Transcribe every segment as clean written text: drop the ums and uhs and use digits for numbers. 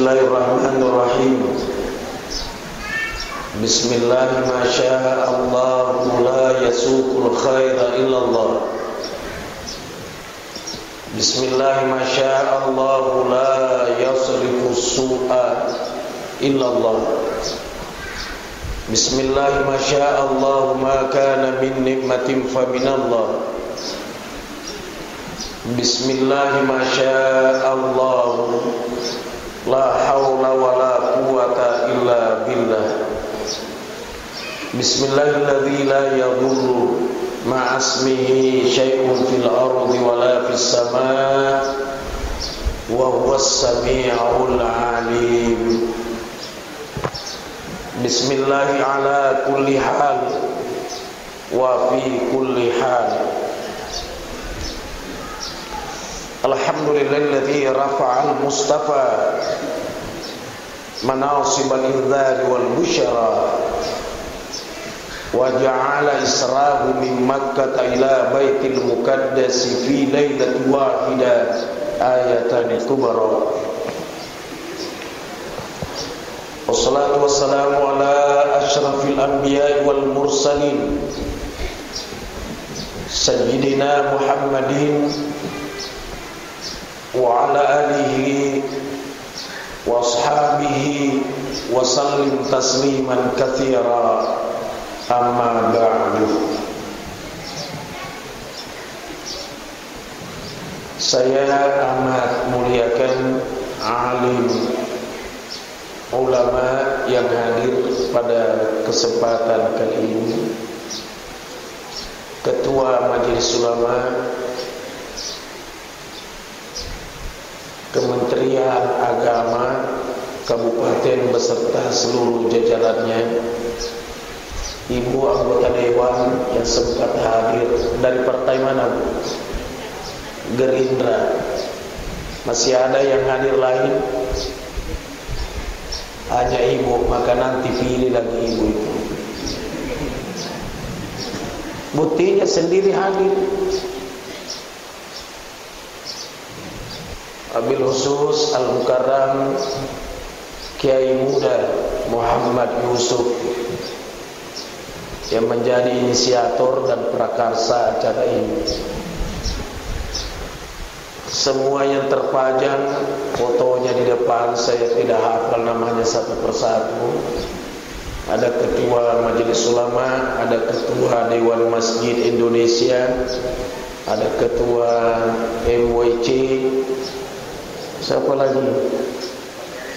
Bismillahirrahmanirrahim. Bismillah ma syaa Allah la yasuqul khaira illallah. Bismillah ma syaa Allah la yasrifu su'a illallah. Bismillah ma syaa Allah ma kana min nikmatin fa minallah. Bismillah ma syaa Allah la haula wa la quwata illa billah. Bismillahilladzi la yadurru ma'asmihi syai'un fil ardi wa la fis samaa wa huwas sami'ul 'alim. Bismillah ala kulli hal wa fi kulli hal. Alhamdulillahilladzi rafa'al mustafa manasibal indzari wal busyara wa ja'ala israhu min Makkah ila baitil muqaddas fi lailatin wahidah ayatan kubra. Wassalatu wassalamu ala asyrafil anbiya'i wal mursalin sayyidina Muhammadin wa ala alihi wa ashabihi wa sallim tasliman katsira, amma ba'du. Saya amat muliakan alim ulama yang hadir pada kesempatan kali ini, Ketua Majelis Ulama Kementerian Agama Kabupaten beserta seluruh jajarannya, Ibu anggota Dewan yang sempat hadir dari partai mana, Bu? Gerindra. Masih ada yang hadir lain? Hanya Ibu, maka nanti pilih lagi Ibu itu. Buktinya sendiri hadir. Wabil khusus Al-Mukarram Kiai Muda Muhammad Yusuf yang menjadi inisiator dan prakarsa acara ini. Semua yang terpajang fotonya di depan, saya tidak hafal namanya satu persatu. Ada Ketua Majelis Ulama, ada Ketua Dewan Masjid Indonesia, ada Ketua MWC, siapa lagi?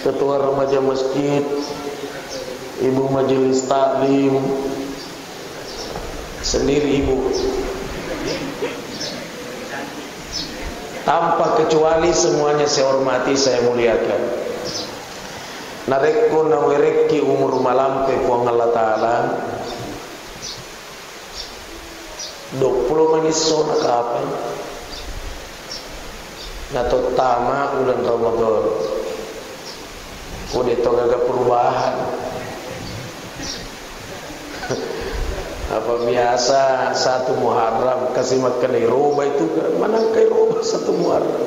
Ketua Remaja Masjid, Ibu Majelis Taklim, sendiri Ibu. Tanpa kecuali semuanya saya hormati, saya muliakan. Narekko nawereki umur malampe puang Allah Ta'ala 20 menit sona kapan nato tama bulan Ramadan. Udah to gaga perubahan. Apa biasa satu Muharram kasih makan roba itu kan, mana kai roba satu Muharram.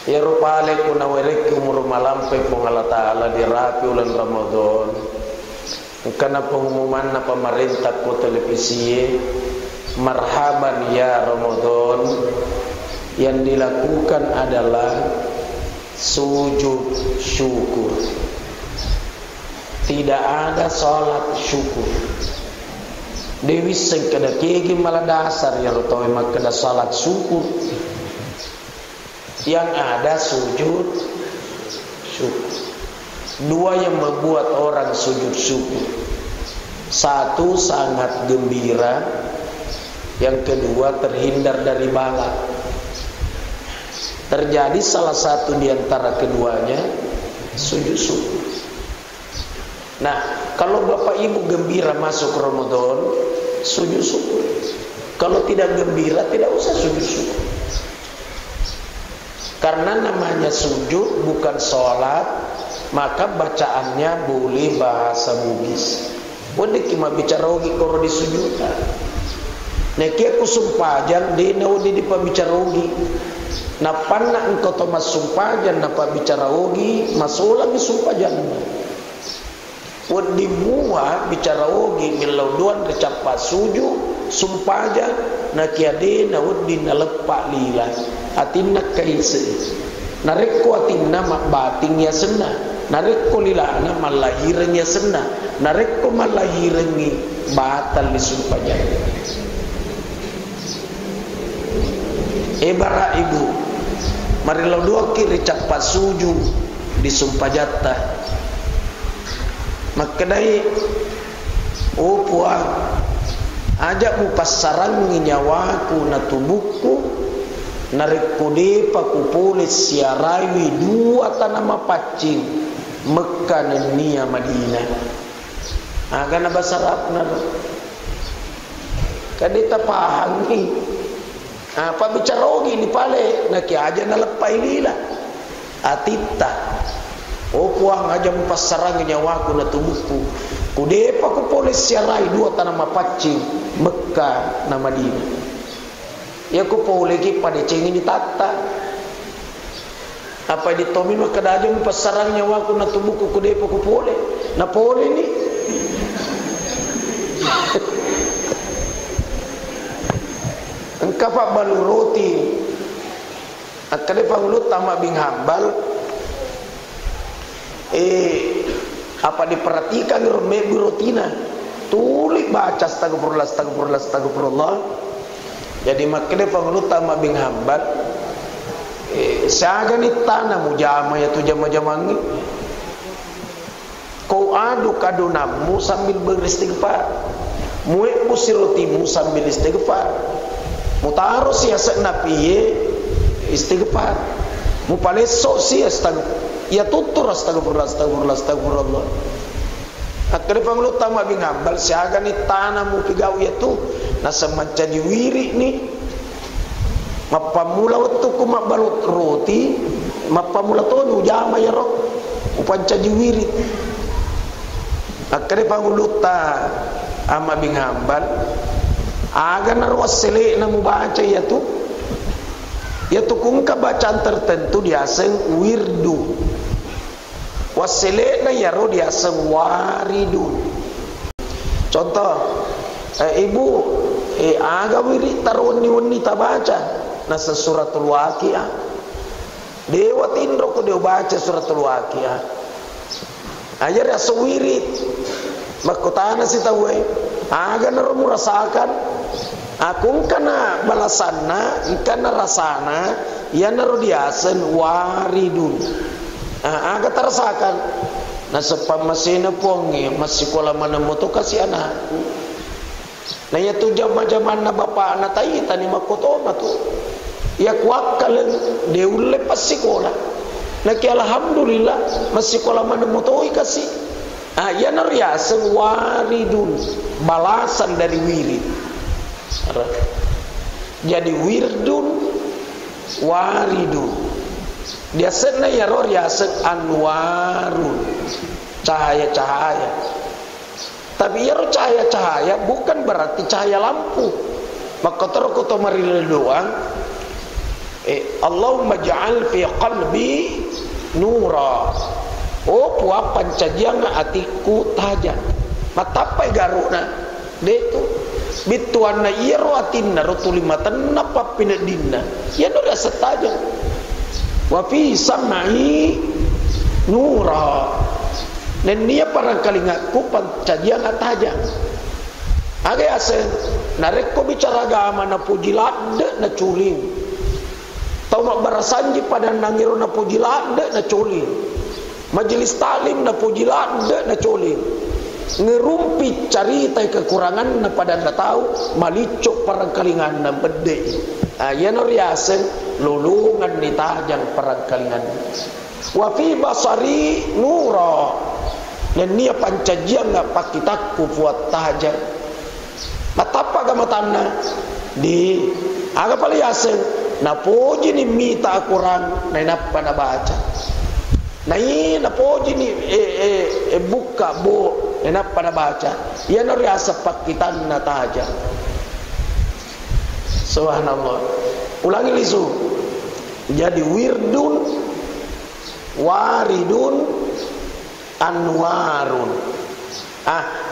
Ya rupale kuna werek umur malam pe Allah Ta'ala di rapi bulan Ramadan. Karena pengumuman na pemerintah ko televisi marhaban ya Ramadan, yang dilakukan adalah sujud syukur. Tidak ada salat syukur. Dewi sengkada kegi malah dasar ya rotawe makada salat syukur. Yang ada sujud syukur. Dua yang membuat orang sujud syukur. Satu, sangat gembira. Yang kedua, terhindar dari bala. Terjadi salah satu di antara keduanya, sujud syukur. Nah, kalau Bapak Ibu gembira masuk Ramadan, sujud syukur. Kalau tidak gembira, tidak usah sujud syukur. Karena namanya sujud bukan sholat, maka bacaannya boleh bahasa Bugis. Boleh kima bicara ogi koro di sujudan. Neki aku sumpajan di naudi di pembicara ogi. Napana engkau to masumpajan napa bicara ogi masuk lagi sumpajan. Wadi mua bicara ogi milauduan recapa suju sumpajan nakiade na wadi na lepak lila atinna kaise narekko atinna batingnya sena narekko lila na malahirnya sena narekko malahirnya batal di sumpajan. Bara ibu mari laudua kiri capa suju di sumpajata makadai puang ajak mu pasarang nyawaku na tubuhku narikudi paku polis siarawi dua tanama pacing Mekah dan Nia Madinah agak na basarap na kadita pahang ni apa bicara ogi ni pale na kiaja na lepai lila atita puang aja mu pasarang nyawaku na tubuhku kudepa ku polis siarai dua tanama pacing Mekah na Madinah ya ku polegi pada cengin ni tata apa di tomi makada aja mu pasarang nyawaku na tubuhku kudepa ku pole na pole ni engkau pak balu roti akade pangulut tamak bing hambal apa diperhatikan rotina tulik baca astagfirullah jadi makanya pangulut tamak bing hambal saga ni tanah mujama ya tu jama-jama ni kau aduk adunamu sambil beristighfar muek busi rotimu sambil istighfar mutaruh siasat napiye istighfar mupaleso siasat ya tutur astagfirullah akhirnya pangulut tamak bing hambal siaga ni tanah mu pigau ya tu nasa macam wiri ni mapamula waktu ku mabalut roti mapamula tu ujama ya roh upanca jiwiri akhirnya pangulut ama bing hambal aga narwas sele na mu baca ya tu kung ka bacaan tertentu diaseng wirdu wasele na yaro diaseng waridu contoh ibu aga wiri taruni tabaca nasa suratul waqiah dewa tindro ko dewa baca suratul waqiah ajar asa wirid makutana si tawai aga narumu rasakan akung kana balasanna ikana rasana ya naru diasen waridun aga terasakan na sepamasina pongi masih kola mana moto kasih anak na ya tu jama-jaman na bapa na tayi tani makoto na tu ya kuakal deule pas sekolah na ki alhamdulillah masih kola mana moto kasih ya naru diasen waridun balasan dari wirid. Jadi wirdun waridun dia senna ya roh ya sen anwarun cahaya-cahaya tapi ya roh cahaya-cahaya bukan berarti cahaya lampu maka terus mari doang Allahumma ja'al fi qalbi nura puap pancajiang atiku tajam matapai garuna detu bituanna iro atinna rotulimatan napa pinedinna ya no rasa tajam wa fi sam'i nura dan dia barangkali ngaku pancajian tajam aga ase nareko bicara agama na pujilade na culing tau mak barasanji pada nangiro na pujilade na culing majelis talim na pujilade na culing ngerumpi cerita kekurangan na pada anda tahu malicok perangkalingan na bede ya noriasen lulungan ni tajang perangkalingan wa fi basari nura dan nia pancajian na pakitaku buat tajang matapa gamatana di aga paliasen na poji ni mita kurang na napa na baca na poji ni buka bo enak pada baca ya noriasa pakitan na tajam. Subhanallah. Ulangi lisu Jadi wirdun, waridun, anwarun.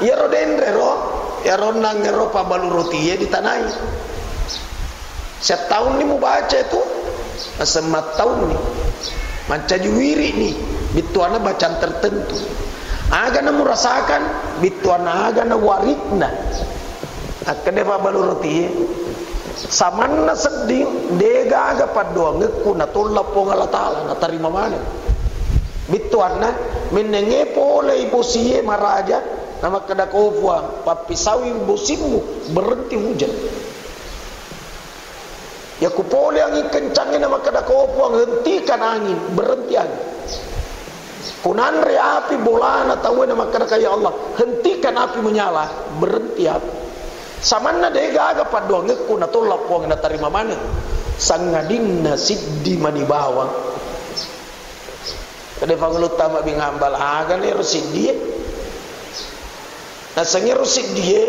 Ya rodendre ro, ya ronang ro pabalu roti ya ditanai. Setahun ni mu baca itu, semat tahun ni. Manca juwiri ni, bituana bacaan tertentu. Aga na merasakan, bituana aga na waridna. Akade pabalu roti ya. Samanna sedih, dega aga padoa ngeku na tolak po Allah Ta'ala na tarima mana. Bituana menenge pole ibu siye maraja nama kadakofwa papisawi bosimu berhenti hujan. Ya kupole angin kencangnya nama kadakofwa hentikan angin berhenti angin. Kunanre api bolana tahu nama kadakaya Allah hentikan api menyala berhenti api. Samanna dega aga padoa ngeku na tolak po na tarima mana. Sangadingna siddi manibawang. Kada pangulut tamak bing hambal aga ni rusid dia. Nah sangi rusid dia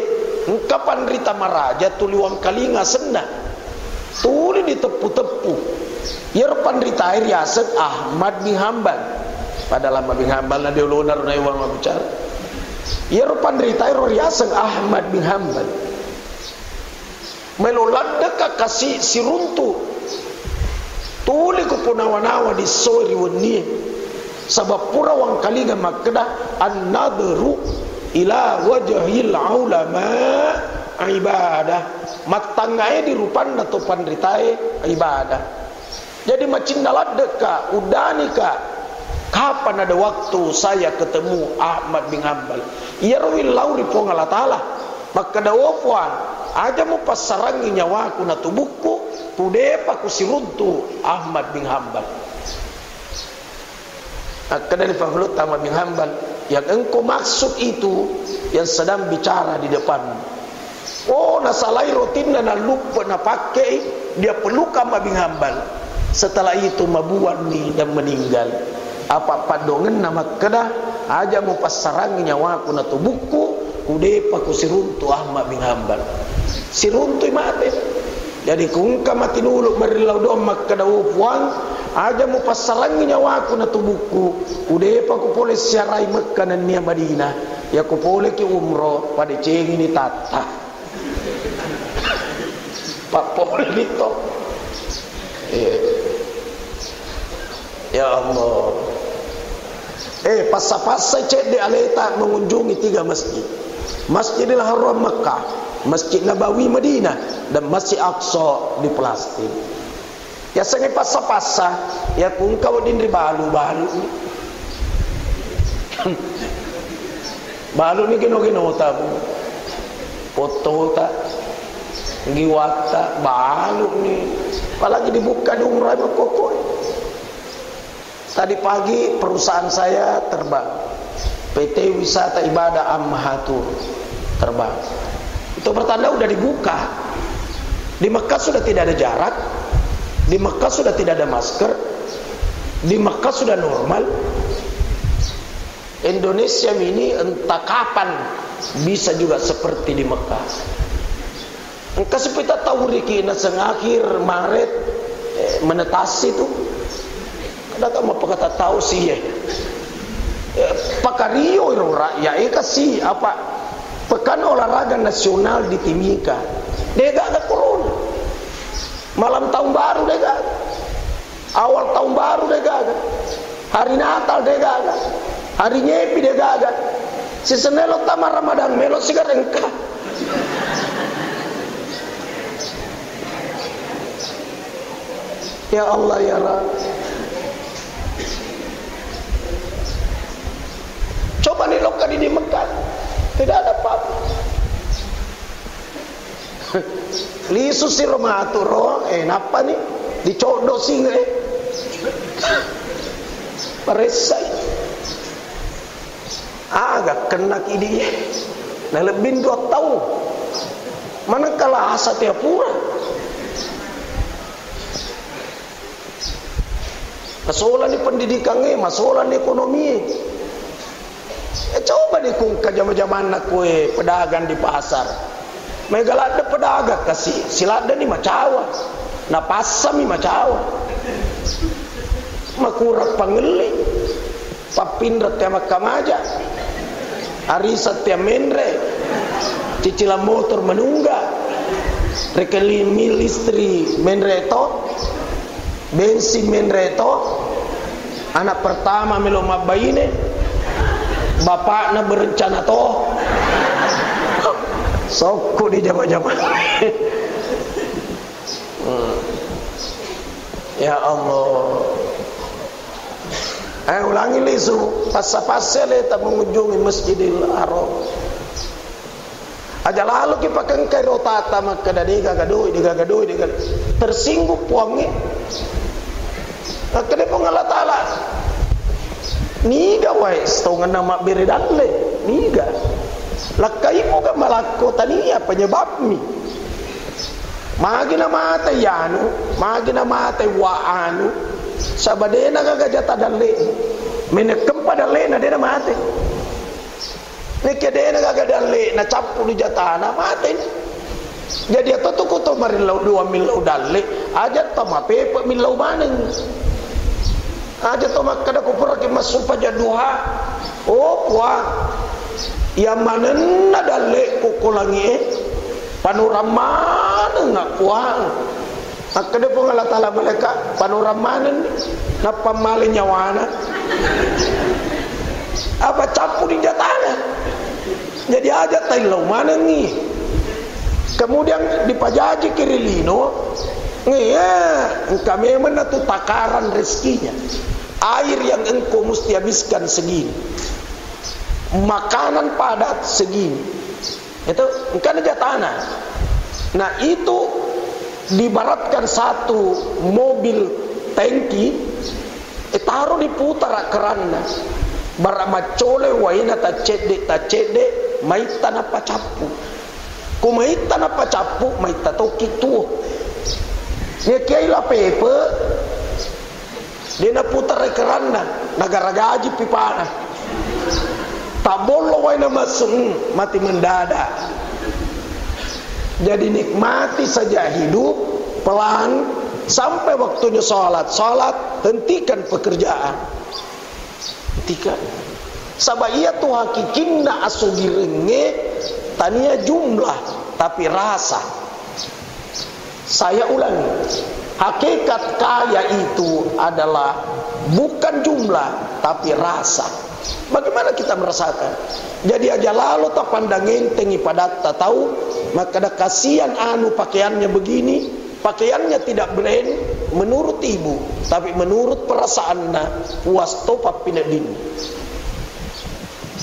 kapan rita maraja tuliwang kalinga senna. Tuli ditepu-tepu. Yer pandrita air yaset Ahmad bin Hambal. Padahal Ahmad bin Hambal na diulunar na iwang mabicara. Yer pandrita air yaset Ahmad bin Hambal. Melolanda ka kasih siruntu. Tuli ko punawa-nawa di sori wani. Sebab pura wang kalinga makda an-nadru ila wajhil ulama ibadah. Matangai di rupan atau pandritai ibadah. Jadi macin dalat deka udani ka kapan ada waktu saya ketemu Ahmad bin Hambal. Yarwil lauri po Allah Ta'ala. Maka dawafwan aja mu pasarangi nyawaku na tubuhku tudepa ku siruntu Ahmad bin Hambal. Kadang Fahlut Ahmad bin Hambal yang engkau maksud itu yang sedang bicara di depan. Oh, nasalai rotinna na lupa na pakai dia peluk Ahmad bin Hambal. Setelah itu mabuan ni dan meninggal. Apa padongen nama kedah aja mu pasarangi nyawaku na tubuhku udepa ku siruntu Ahmad bin Hambal. Siruntu mati. Jadi kungka mati dulu marilau dom makadawuan aja mu pasarangi nyawaku na tubuhku udepa ku pole siarai Mekah dan nia Madinah ya ku pole ki umroh pada ceng ini tata pak pole itu ya Allah pasa-pasa cek di aleta mengunjungi 3 masjid. Masjidil Haram Mekah, Masjid Nabawi Madinah dan Masjid Aqsa di Palestin. Ya sangat pasa-pasa ya pun kau dindri balu-balu balu ni gino-gino tabu foto tak giwata balu ni apalagi dibuka di umrah berkokoi. Tadi pagi perusahaan saya terbang PT Wisata Ibadah Ammahatur terbang. Itu pertanda sudah dibuka. Di Mekah sudah tidak ada jarak. Di Mekah sudah tidak ada masker. Di Mekah sudah normal. Indonesia ini entah kapan bisa juga seperti di Mekah. Engkau seperti tahu Riki naseng akhir Maret menetasi itu. Ada kamu apa kata tahu sih ya? Pakario rakyat kasih apa pekan olahraga nasional di Timika dega ada corona malam tahun baru dega awal tahun baru dega hari Natal dega hari Nyepi dega si senelo tamar Ramadan melo sigar engka ya Allah ya Rabb. Coba nih lokal di Mekah tidak ada apa-apa. Lisu si romaturo napa nih dicodo sing paresai agak kena kidi nah lebih 2 tahun manakala asa tiap pura masalah ni pendidikan masalah ni ekonomi. Coba nih kung kajam-jaman nak kue pedagang di pasar. Megalada pedagang kasih silada ni macawa. Na pasam ni macawa. makura pangeli papindra tia makamaja arisa tia mendre cicilan motor menungga rekening listri menreto bensin menreto anak pertama melo mabaine bapakna berencana toh sokku di jama-jama. Ya Allah, ulangi lisu pas-pasnya leta mengunjungi Masjidil Haram. Aja lalu kita kengkai rotata maka digagadoi tersinggung puangnya. Maka dia pengalat Allah. Niga wai setongan nama beridalle niga. Lakai moga malako tania penyebabmi. Magina mata yanu, magina mata waanu. Sabadena gagajata dalle. Menekem pada lena dena mate. Nekedena gagadalle na capu di jatana mate. Jadi atau tu kuto marilau 2 milau dalle, aja tama pepe milau maneng. Aja tama kada ku pergi masuk pada duha. Oh puang. Yang mana dalle ku kulangi panorama nak puang. Akade pun Allah Taala mereka panorama na pamali nyawana. Apa capu di jatana. Jadi aja tailau mana ni. Kemudian dipajaji kirilino. Kami mana tu takaran rezekinya. Air yang engkau mesti habiskan segini. Makanan padat segini. Itu kan jatana. Nah itu dibaratkan satu mobil tangki taruh diputar kerana barama cole waina ta cede maita na pacapu ku maita na pacapu maita toki tu ne kiai la pepe dina putar kerana negara gaji pipana tabolo waina masuk mati mendadak. Jadi nikmati saja hidup pelan sampai waktunya sholat. Sholat hentikan pekerjaan. Hentikan. Sabaya tu hakikinna asugirenge tania jumlah tapi rasa. Saya ulangi. Hakikat kaya itu adalah bukan jumlah tapi rasa. Bagaimana kita merasakan? Jadi aja lalu tak pandangin tengi padat tak tahu maka ada kasihan anu pakaiannya begini, pakaiannya tidak brand menurut ibu, tapi menurut perasaannya puas topa pinedin.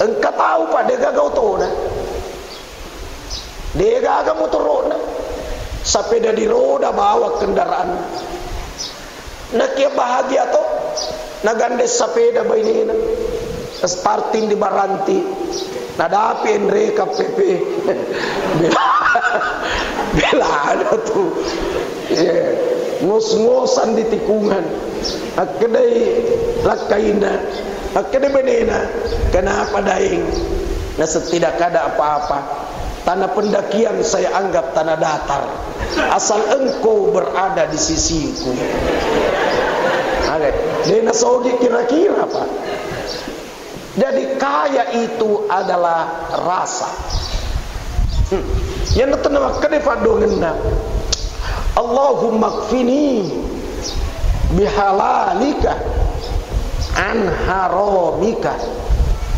Engkau tahu pak dega kau tahu na, dega kamu turun na, sepeda di roda bawa kendaraan. Nak kia bahagia toh, nagandes sepeda begini na. Starting di Baranti nadapi Andre KPP bila ada tuh ngos-ngosan di tikungan akedai lakaina akedai benena kenapa daing nah setidak ada apa-apa tanah pendakian saya anggap tanah datar asal engkau berada di sisiku. Dena sogi kira-kira pak. Jadi kaya itu adalah rasa. Yang tenang kedepan dongenna. Allahumma kfini bihalalika an haramika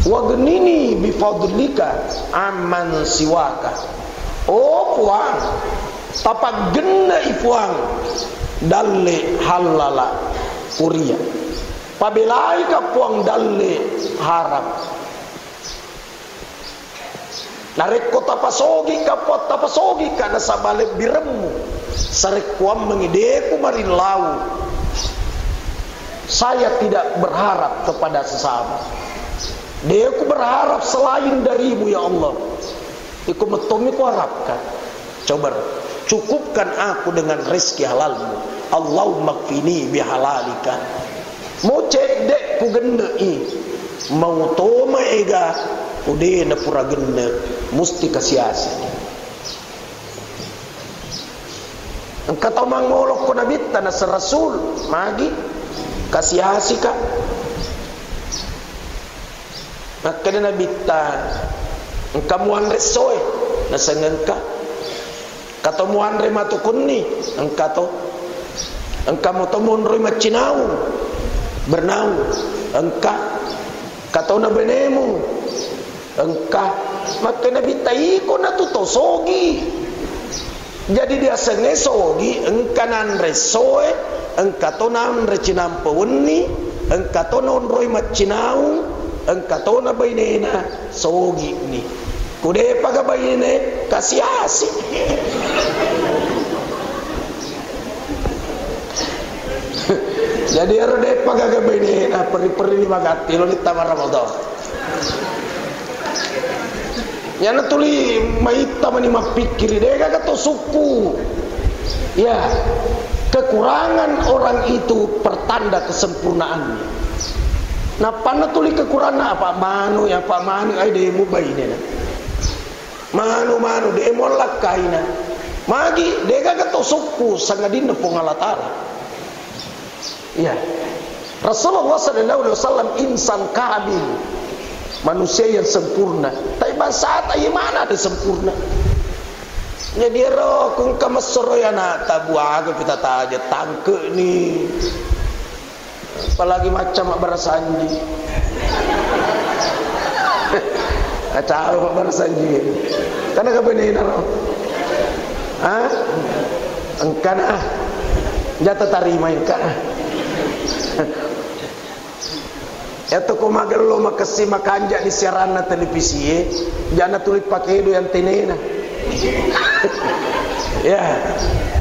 wagnini bifadlika amman siwaka. Oh puang, tapak genna ipuang dalle halala kuria. Pabelai ka puang dalle haram. Narek ko tapasogi ka pot tapasogi ka na sabalik biremu. Sarek kuam mengideku marin lau. Saya tidak berharap kepada sesama. Deku berharap selain darimu ya Allah. Iku metomi ku harapkan. Coba cukupkan aku dengan rezeki halalmu. Allahumma kfini bihalalika. Mau cek dek ku gende i mau toma ega ude na pura gende musti kasiasi engkau tahu mangolok ko nabita na rasul magi kasih hasi kak. Maka na bita engka muanre soe nasangengka kato muanre matukunni engka to engka motomon roi macinau bernau engka kato na benemu engka maka na bita iko na tutosogi jadi dia senge sogi engka nanre soe engka to nanre cinampo wenni engka to non roi macinau engka to na bainena sogi ni kude paga baine kasih asik jadi arde paga bainena peri-peri magati lo di tamar Ramadan yana tuli maita mani mapikiri dega kato suku ya kekurangan orang itu pertanda kesempurnaannya. Nah panna tuli kekurangan apa manu ya pak manu ai demo baine na manu demo lakaina magi dega gato suku sangadina pongalatara ya Rasulullah sallallahu alaihi wasallam insan kamil manusia yang sempurna tapi saat ai mana ada sempurna jadi ro kung kamasoroyana tabuaga kita taja tangke ni apalagi macam barasanji kacau barasanji karena kebenaran roh engkana jatuh tarima engkana itu kumager lo makasi makanja di siaran televisi jangan tulis pakai itu yang tenena ya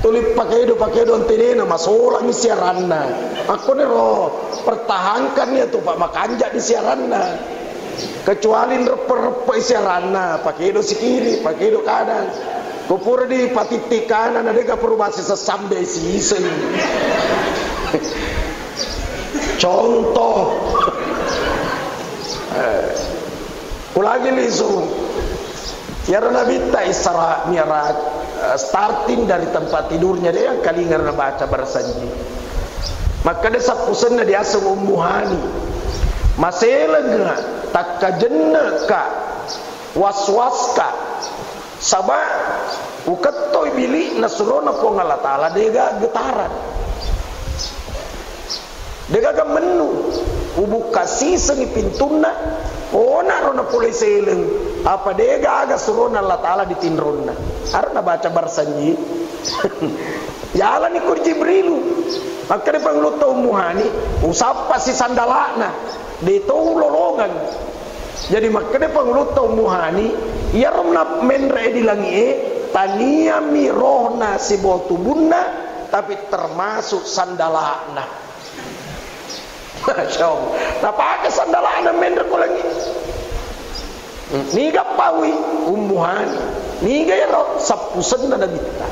tulip pakai do antenena masola ni siaranna aku ni roh pertahankan ya tu pak makanja di siaranna kecuali reper siaranna pakai do sikiri pakai do kanan kupur di patiti kanan ada ka perubasi sesambe sisen contoh ulagi lisu ya Nabi ta Isra Mi'raj starting dari tempat tidurnya dia yang kali ngarana baca barasanji maka dia sapusenna dia asung ummuhani maselenga takkajenna ka waswaska sabah ukattoy bili nasrona po ngala taala dega getaran dega menu ubuk kasih sengi pintuna ona rona polisi leng apa dega aga surona Allah taala ditinronna arna baca barsanji jalan ikut Jibrilu maka dia pangluto umuhani usapa si sandalana ditau lolongan jadi maka dia pangluto umuhani ya romna menre dilangi tania mirohna si botubunna tapi termasuk sandalana Masya Allah nah pakai sandalana menre ko lagi niga pawi ummuhani niga ya sapusan na nabita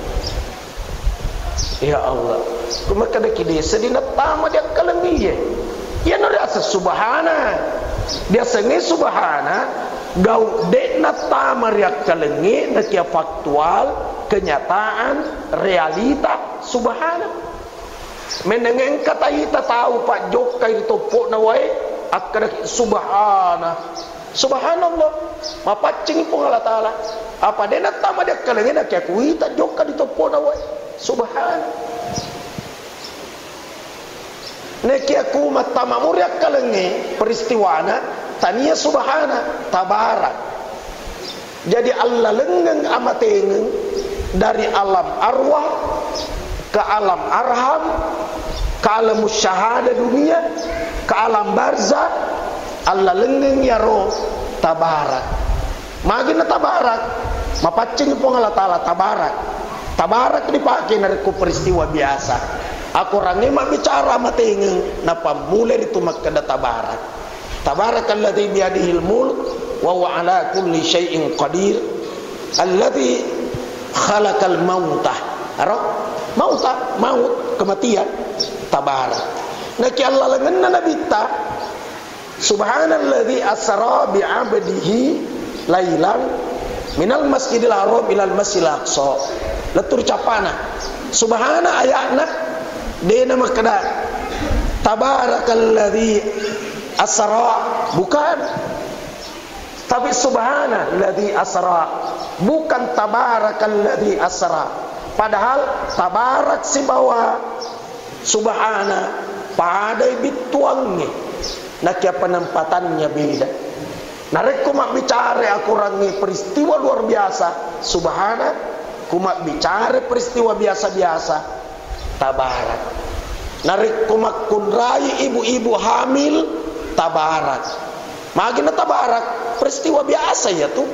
ya Allah kumaka da kidesa dinatama dia kalamiye ya no rasa subhana dia sengi subhana gau de natama riak kalengi na kia faktual kenyataan realita subhana menengeng kata ita tahu pak jokai topo na wae akada subhana subhanallah mapacing po Allah taala apa dena tama dia kalengi na kia kuita joka di topo na wae subhana neki aku matama muria kalengi peristiwana tania subhana tabarak jadi Allah lenggeng amatengeng dari alam arwah ke alam arham ke alam syahada dunia ke alam barzah Allah lenggeng ya roh tabarak magina tabarak mapacing po Allah taala tabarak dipakai dari peristiwa biasa aku rangi mak bicara matengeng napa mulai ditumak kada tabarak tabarakalladzi biyadihil mulk wa huwa ala kulli syai'in qadir alladzi khalaqal mautah maut kematian tabarak naki Allah lengan nabita subhanalladzi asra bi 'abdihi lailan minal masjidil haram ilal masjidil aqsa letur capana subhana ayatna dena makada Tabarakalladzi asra, bukan. Tapi subhanalladzi asra, bukan tabarakalladzi asra. Padahal tabarak si bawah, subhana pada bituangnya. Nah, kia penempatannya beda. Narek ku mak bicara aku rangi peristiwa luar biasa, subhana. Ku mak bicara peristiwa biasa-biasa, tabarak. Narik kumak kunrai ibu-ibu hamil, tabarak. Magina tabarak peristiwa biasa ya tuh.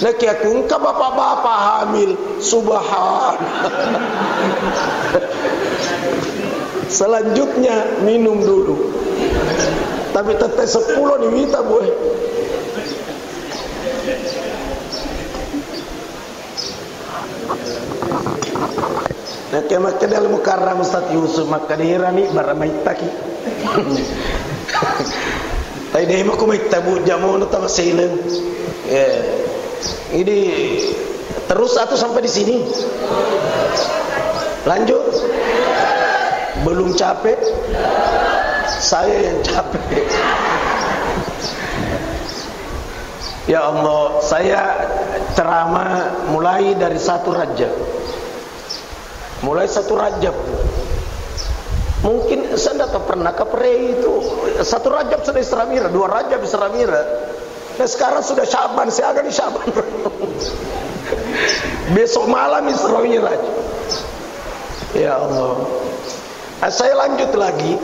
Laki aku ka bapak-bapak hamil, subhan. Selanjutnya minum dulu. Tapi teteh 10 nih minta boy. Nah, kemak kedal mukarram Ustaz Yusuf makadihirani baramaitaki. Tapi deh aku mai tabu jamu nu tama seileung. Ini terus atau sampai di sini? Lanjut. Belum capek? Saya yang capek. Ya Allah, saya ceramah mulai dari 1 Rajab. Mulai 1 Rajab. Mungkin saya tidak pernah kapre itu 1 Rajab sudah Isra Miraj, 2 Rajab Isra Miraj. Nah sekarang sudah Syaban, saya akan di Syaban. Besok malam Isra Miraj. Ya Allah. Saya lanjut lagi.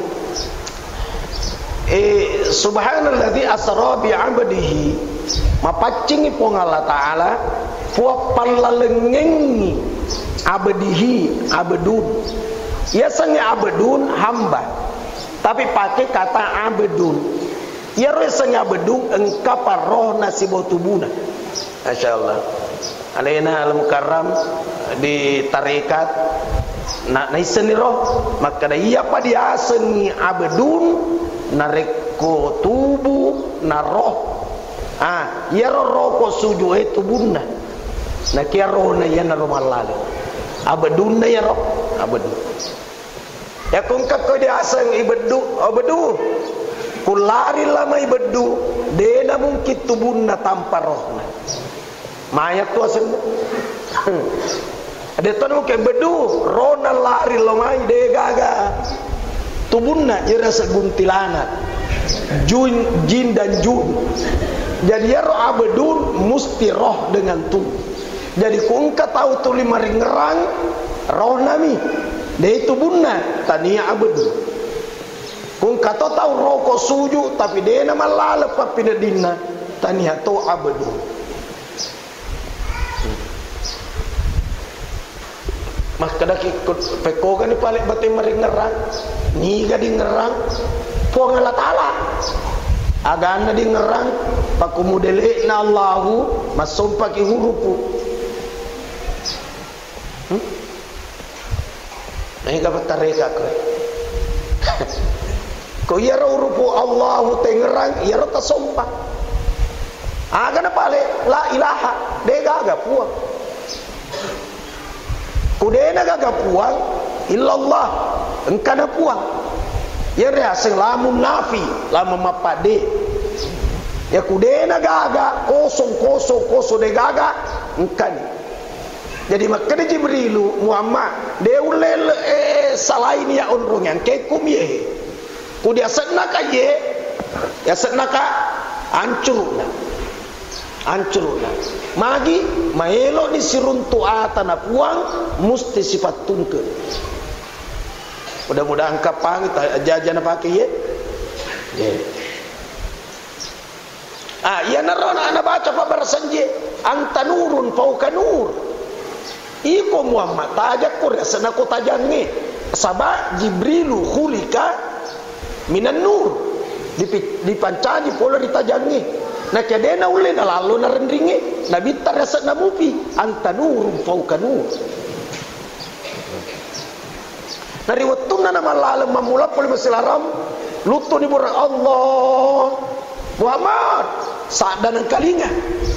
Subhanalladzi asra bi 'abdihi. Mapacingi pong Allah Ta'ala puak palalengengi abdihi, abdun. Biasanya abdun hamba, tapi pakai kata abdun. Ya resanya abdun engkapa roh nasibau tubuna. Masya Allah. Alaina al-mukarram di tarikat nak naiseni roh, maka dah iya pa dia aseni abdun nareko tubuh na roh. Ya roh ko suju tubuna. Na kia roh na ya na romalale. Abdun na ya roh, abdun. Ya kungkap ko dia aseng ibadu, abdu. Kulari lama ibadu, dena mungkin tubuna tanpa rohna. Mayat tu aseng. Ada tu mungkin ibadu, rohna lari lomai de gaga. Tubuna ira seguntilanak. Jin dan jun. Jadi ya roh abdun musti roh dengan tubuh. Jadi kungka tahu tu 5 ringerang roh nami. Dia itu bunna tania abdu. Kungka tahu rokok suju tapi dia nama lalap pinadina tania to abdu. Mas kada ikut pekoga ni paling bate maringerang. Ni gadi ngerang. Po ngala taala. Agana di ngerang pakumudele na Allahu masumpa ki hurupu. Nah, kapan tareka ko? Ko yaro rupu Allahu tengerang, yaro tasompa. Aga na pale la ilaha, de gaga puang. Kudena gaga puang, illallah, engkana puang. Yare asing lamun nafi, lamun mapade. Ya kudena gaga, kosong de gaga, engkani. Jadi makanya Jibrilu Muhammad dia ulel salain ya unrung yang kekum ye. Ku dia senaka ye, ya senaka hancurna. Hancurna. Magi maelo ni siruntu atana puang musti sifat tungke. Mudah-mudahan kapang jajan pakai ye. Ya narona ana baca pa barsanji anta nurun fauka nur. Iko Muhammad tajak ko resana ko tajangi sabab Jibrilu khulika minan nur dipancani pola ditajangi na kadena ulen lalu na rendringi nabi tarasana mupi anta nurun fauka nur nari wattuna nama lalu mamula poli masilaram lutu ni burang Allah Muhammad sada nang kalinga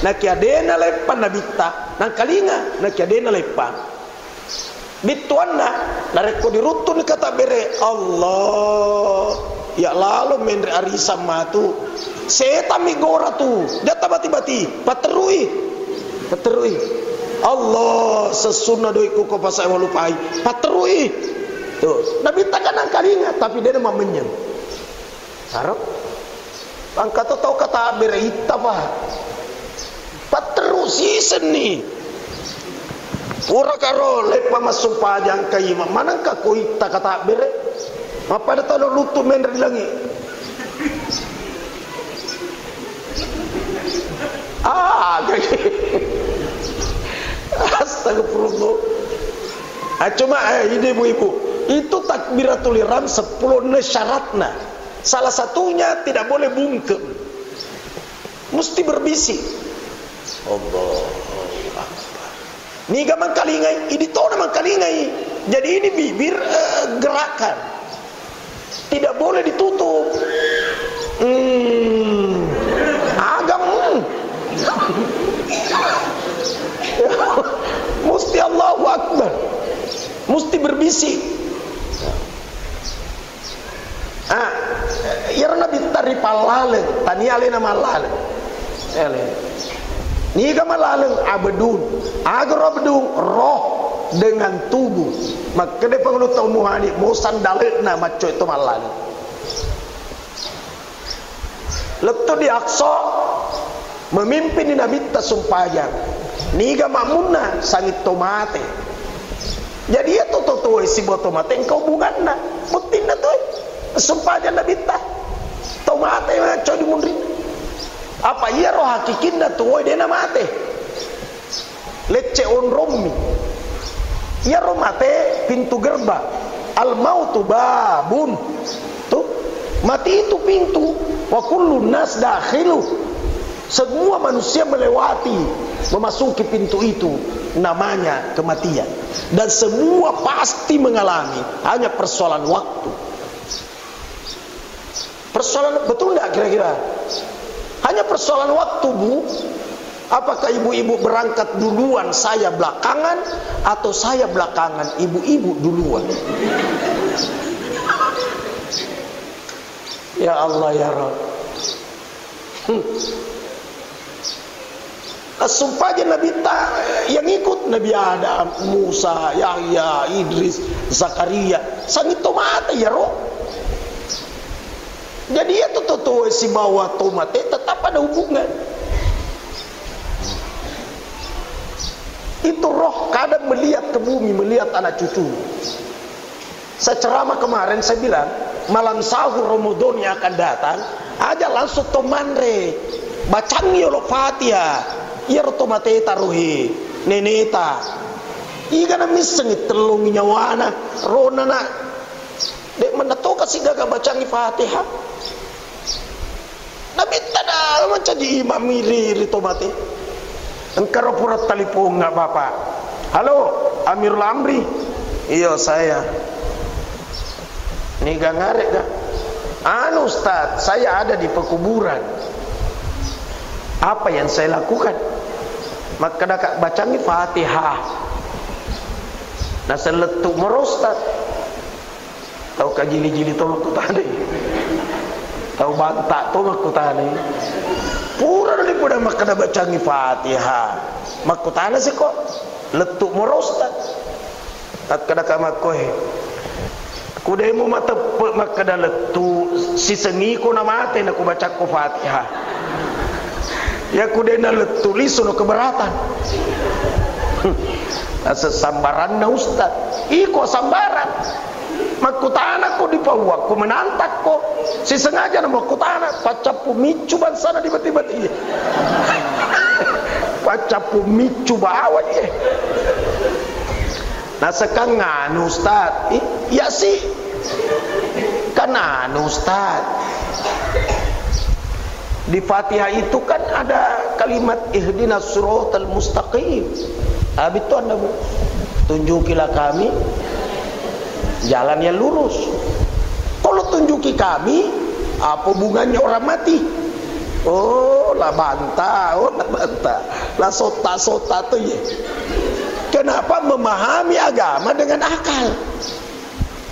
na kiadena lepan nabita nang kalinga na kiadena lepan bituanna nareko dirutun kata bere Allah ya lalu mendre arisa matu setan migora tu dia tabati-bati paterui Allah sesuna doiku ko pasai walupai paterui tuh nabi takanang kalinga tapi dia mah menyem sarap angkat tahu kata bere ita pa paterusi seni pura karo lepa masuk pajang kai mana ka ko ita kata bere apa ada tahu lutu mendre dilangi astagfirullah. Cuma ini ibu-ibu, itu takbiratul ihram 10 syaratna. Salah satunya tidak boleh bungkem, mesti berbisik. Allah Akbar. Ni gamang kalingai, ini tahu namang kalingai. Jadi ini bibir gerakan, tidak boleh ditutup. Agam. Mesti Allahu Akbar, mesti berbisik. Ya Nabi tari palaleng, tani alena malaleng. Ni gamalalen abdun, agar abdun roh dengan tubuh. Maka dia pengelut tahu muhani, bosan dalekna maco itu malaleng. Letu di Aqsa memimpin di Nabi tasumpajang. Niga mamunna sangit tomate. Jadi ya toto si buat tomate engkau bunganna. Mutinna tuh sumpajang Nabi ta. Tomate maco di mundri. Apa iya roh hakikinna tuh dia namate. Lecce on rommi. Iya roh mate pintu gerbang. Al mautu babun. Tuh mati itu pintu. Wa kullu nas dakhilu. Semua manusia melewati, memasuki pintu itu, namanya kematian. Dan semua pasti mengalami, hanya persoalan waktu. Persoalan, betul tidak kira-kira? Hanya persoalan waktu, Bu. Apakah ibu-ibu berangkat duluan, saya belakangan, atau saya belakangan, ibu-ibu duluan? Ya Allah ya Rabb. Sumpah aja Nabi yang ikut Nabi Adam, Musa, Yahya, Idris, Zakaria, sangit tomate ya roh. Jadi ya tuh si bawa tomate tetap ada hubungan. Itu roh kadang melihat ke bumi, melihat anak cucu. Saya ceramah kemarin saya bilang malam sahur Ramadan yang akan datang, aja langsung tomandre, bacang yo Fatihah. Iya tomate taruhi neneta iga na misengit telung nyawana rona na dek menato kasih gaga bacangi Fatihah nabi tada macam di imam miri tomate engkau pura telepon nggak bapak halo Amirul Amri iyo saya niga ngarek gak Ustaz saya ada di pekuburan apa yang saya lakukan maka dak bacangi Fatihah nah seletuk merostat tahu kajili-jili tu aku tadi tahu bantak tu aku tadi pura daripada maka dak bacangi Fatihah maku tana sih kok letuk merostat tak kada kamakoh kudemu mata maka dak letuk si sengi ko na mate na ku baca ko Fatihah ya kudena tulis sono keberatan. Asa sambaran na Ustaz. Iko sambaran. Makutana ko di pawa ko menantak ko. Si sengaja na makutana pacapu micu bansana di bati-bati. Pacapu micu bawa ye. Nasekang nganu Ustaz. Ya sih. Kan anu Ustaz. Di Fatihah itu kan ada kalimat ihdinas siratal mustaqim. Itu Anda Bu. Tunjukilah kami jalan yang lurus. Kalau tunjuki kami, apa hubungannya orang mati? Oh, lah bantah, lah sota-sota tuh ya. Kenapa memahami agama dengan akal?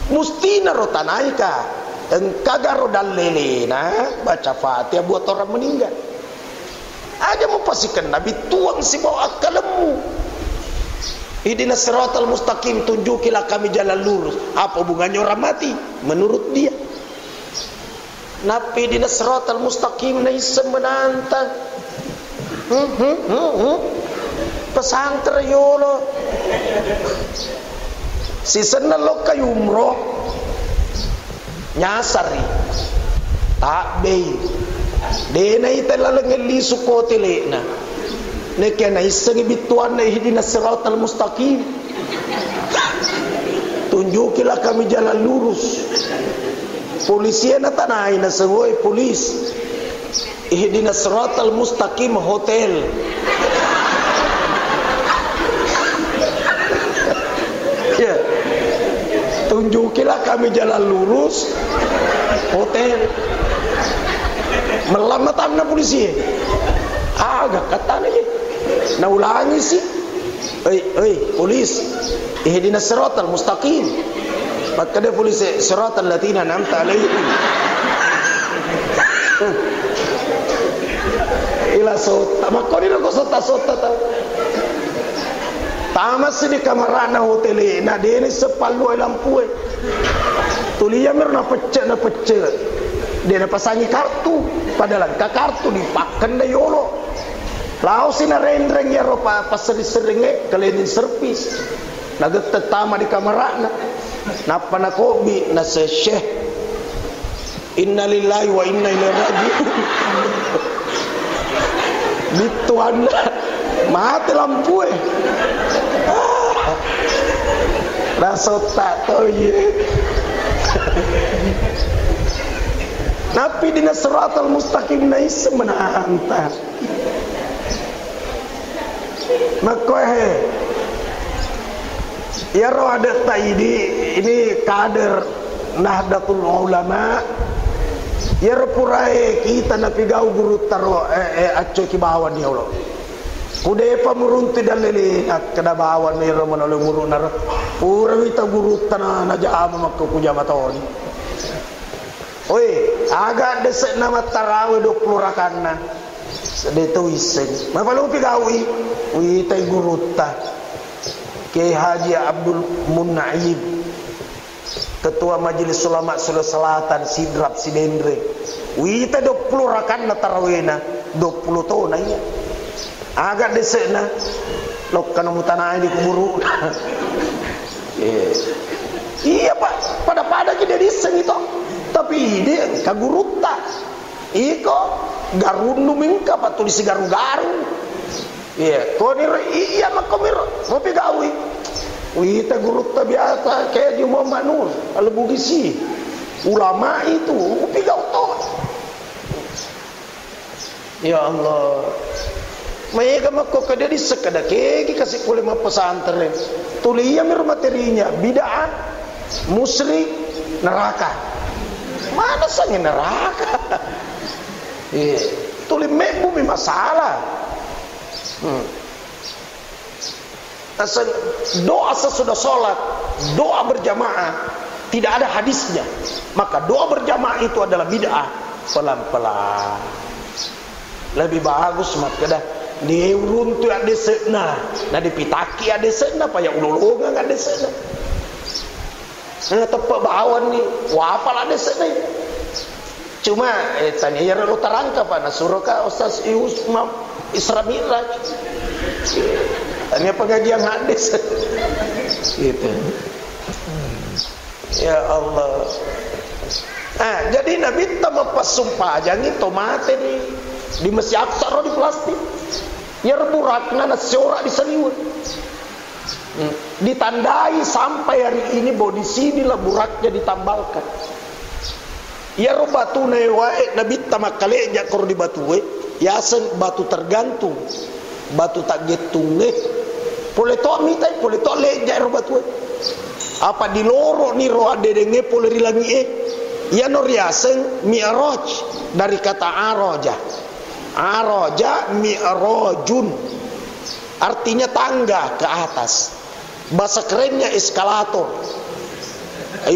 Mustina rotanaika, engkagaro dalelena baca Fatihah buat orang meninggal. Aja mau pastikan Nabi tuang si bawa akalmu. Ihdinas siratal mustaqim, tunjukilah kami jalan lurus. Apa hubungannya orang mati? Menurut dia. Nabi ihdinas siratal mustaqim naisa menantang. Pesantren yolo. Si senelo kayu umroh nyasari tak bei. Dena itala ngeli sukote lena. Nekya na isang ibituan na ihdinas siratal mustaqim. Tunjukilah kami jalan lurus. Polisi na tanay na sawoy polis. Ihdinas siratal mustaqim hotel. Ya. Tunjukilah kami jalan lurus hotel. Melamatan na polisi. Agak kata aja. Naulangi sih. Polis. Ihdinas siratal mustaqim. Maka dia polisi siratal latina an'amta alaihim. Ila sota. Maka dia ko sota ta. Tamas di kamar na hotel na dene sepalu lampu. Tulia mer na pecce. Dia na pasangi kartu. Padahal ka kartu dipakan da yolo. Lao sina rendreng ya ropa paseri-seringe kalenin servis. Naget tetama di kamarana. Napa na kobi na se Syekh. Innalillahi wa inna ilaihi raji'un. Bituan mati lampu. Rasota toye. Nabi dinas siratal mustaqim naisa menantar. Makohe ya roh ada taidi ini kader Nahdlatul Ulama ya purai kita napi gau guru taro acco ki bawan ya Allah kude pamurunti dalele kada bawan ni ro manolo guru nar pura wita guru tanah naja ama makko kujamaton oi aga desek nama tarawih 20 rakaat sedeto iseng mapalung pigawi wi tay gurutta Kiai Haji Abdul Mun'aib Ketua Majelis Ulama Sulawesi Selatan Sidrap Sidendre wi tay 20 rakaat na tarawihna 20 tahun iya agak desekna lok kana mutanai di kuburu iya pak pada kita diseng itu tapi dia kagurutta iko garundu mingka patulisi garu-garu iya konir iya makomir mau pigawi wita gurutta biasa kayak di Muhammad Nur al-Bugisi ulama itu pigau to ya Allah mereka makko kada disekada kegi kasih kulit ma pesantren tulia mir materinya bid'ah musyrik neraka mana sanya neraka tulis bumi masalah asal doa sesudah sholat doa berjamaah tidak ada hadisnya maka doa berjamaah itu adalah bid'ah pelan-pelan lebih bagus maka dah ni uruntu ada sekna na dipitaki ada sekna paya ulolonga ada sekna na tepak bawan ni wapal ada sekna cuma tanya ya lo terangka pak nasuraka Ustaz Usman Isra Mi'raj tanya pengajian hadis gitu ya Allah jadi Nabi tamapa sumpah jangan itu mati nih di Masjid Aqsa di plastik ya burakna na seora di seliwet ditandai sampai hari ini bahwa di sini lah buraknya ditambalkan ya ro batu na wae nabi tamakale ja kor di batu we ya sen batu tergantung batu tak getunge pole to mitai pole to le ja ro batu we apa di loro ni ro ade denge pole rilangi ya no riasen mi'raj dari kata araja mi'rajun artinya tangga ke atas. Bahasa kerennya eskalator.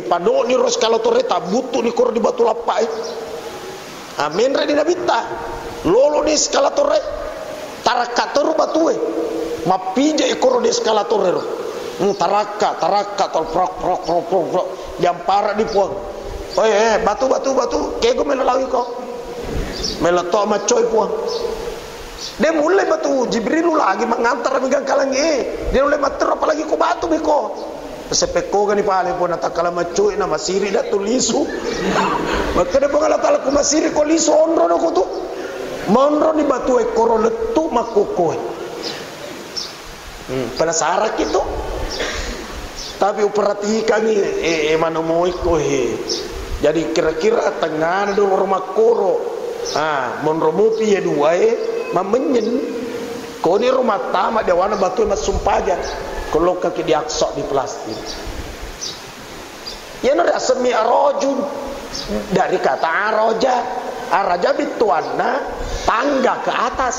Pado ni eskalator eta butuh ni kor di batu lapai. Amin re di nabita. Lolo di eskalator re. Tarakator batu mapija ikor di eskalator re. Taraka tol prok diampara di puang. Batu kego melalawi kok. Melato macoy puang. Dia mulai batu Jibril lagi mengantar megang kalangi. Dia mulai mater apalagi ko batu beko. Sepeko gani pale pun atakala macoy na masiri da tulisu. Maka dia pangala tala ko masiri ko lisu onro no ko tu. Monro ni batu ekoro letu makoko. Penasaran gitu. Tapi perhatikan ni manomoy ko Jadi kira-kira tengah do rumah koro. Monromupi ya dua mamenyen. Ko ni rumah tamak dia warna batu mas sumpaja. Kalau kaki diaksok di plastik. Ya nore asmi arojun dari kata aroja. Araja bituanna tangga ke atas.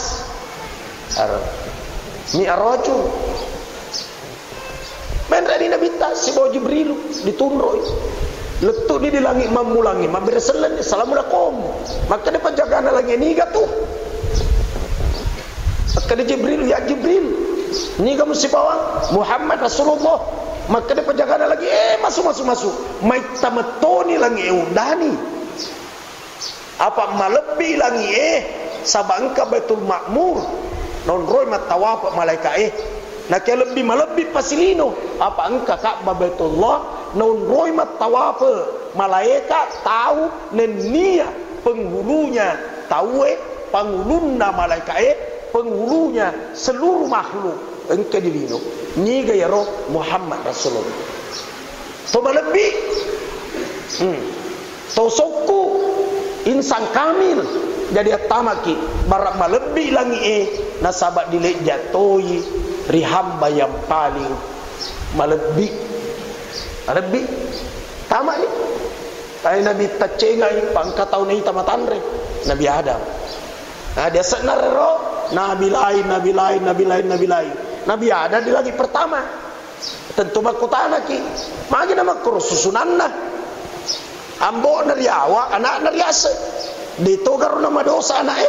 Mi arojun. Men radi nabi ta si bawa Jibril ditundroi. Letuk di langit mamulangi mabereselen assalamualaikum. Maka dia penjagaan lagi ni gatuh. Maka dia Jibril ya Jibril. Ni kamu si bawa Muhammad Rasulullah. Maka dia penjagaan lagi masuk. Mai tamatoni lagi udani. Apa malebi lagi sabangka Baitul Ma'mur. Non roy matawaf malaikat nak lebih malebi pasilino. Apa engka Ka'bah Baitullah non roy matawaf malaikat tahu nenia penghulunya tahu penghuluna malaikat penghulunya seluruh makhluk engka dilino ni gaya roh Muhammad Rasulullah to malebi to sokku insan kamil jadi atamaki barak malebi langi nasabat dilek jatoi rihamba yang paling malebi tamak ni ay nabi tacengai pangka tahun ni tamatan re Nabi Adam. Dia senar ro nabi lain Nabi Adam di lagi pertama tentu makutana ki magi nama susunanna ambo nariawa anak nariasa ditogar nama dosa anak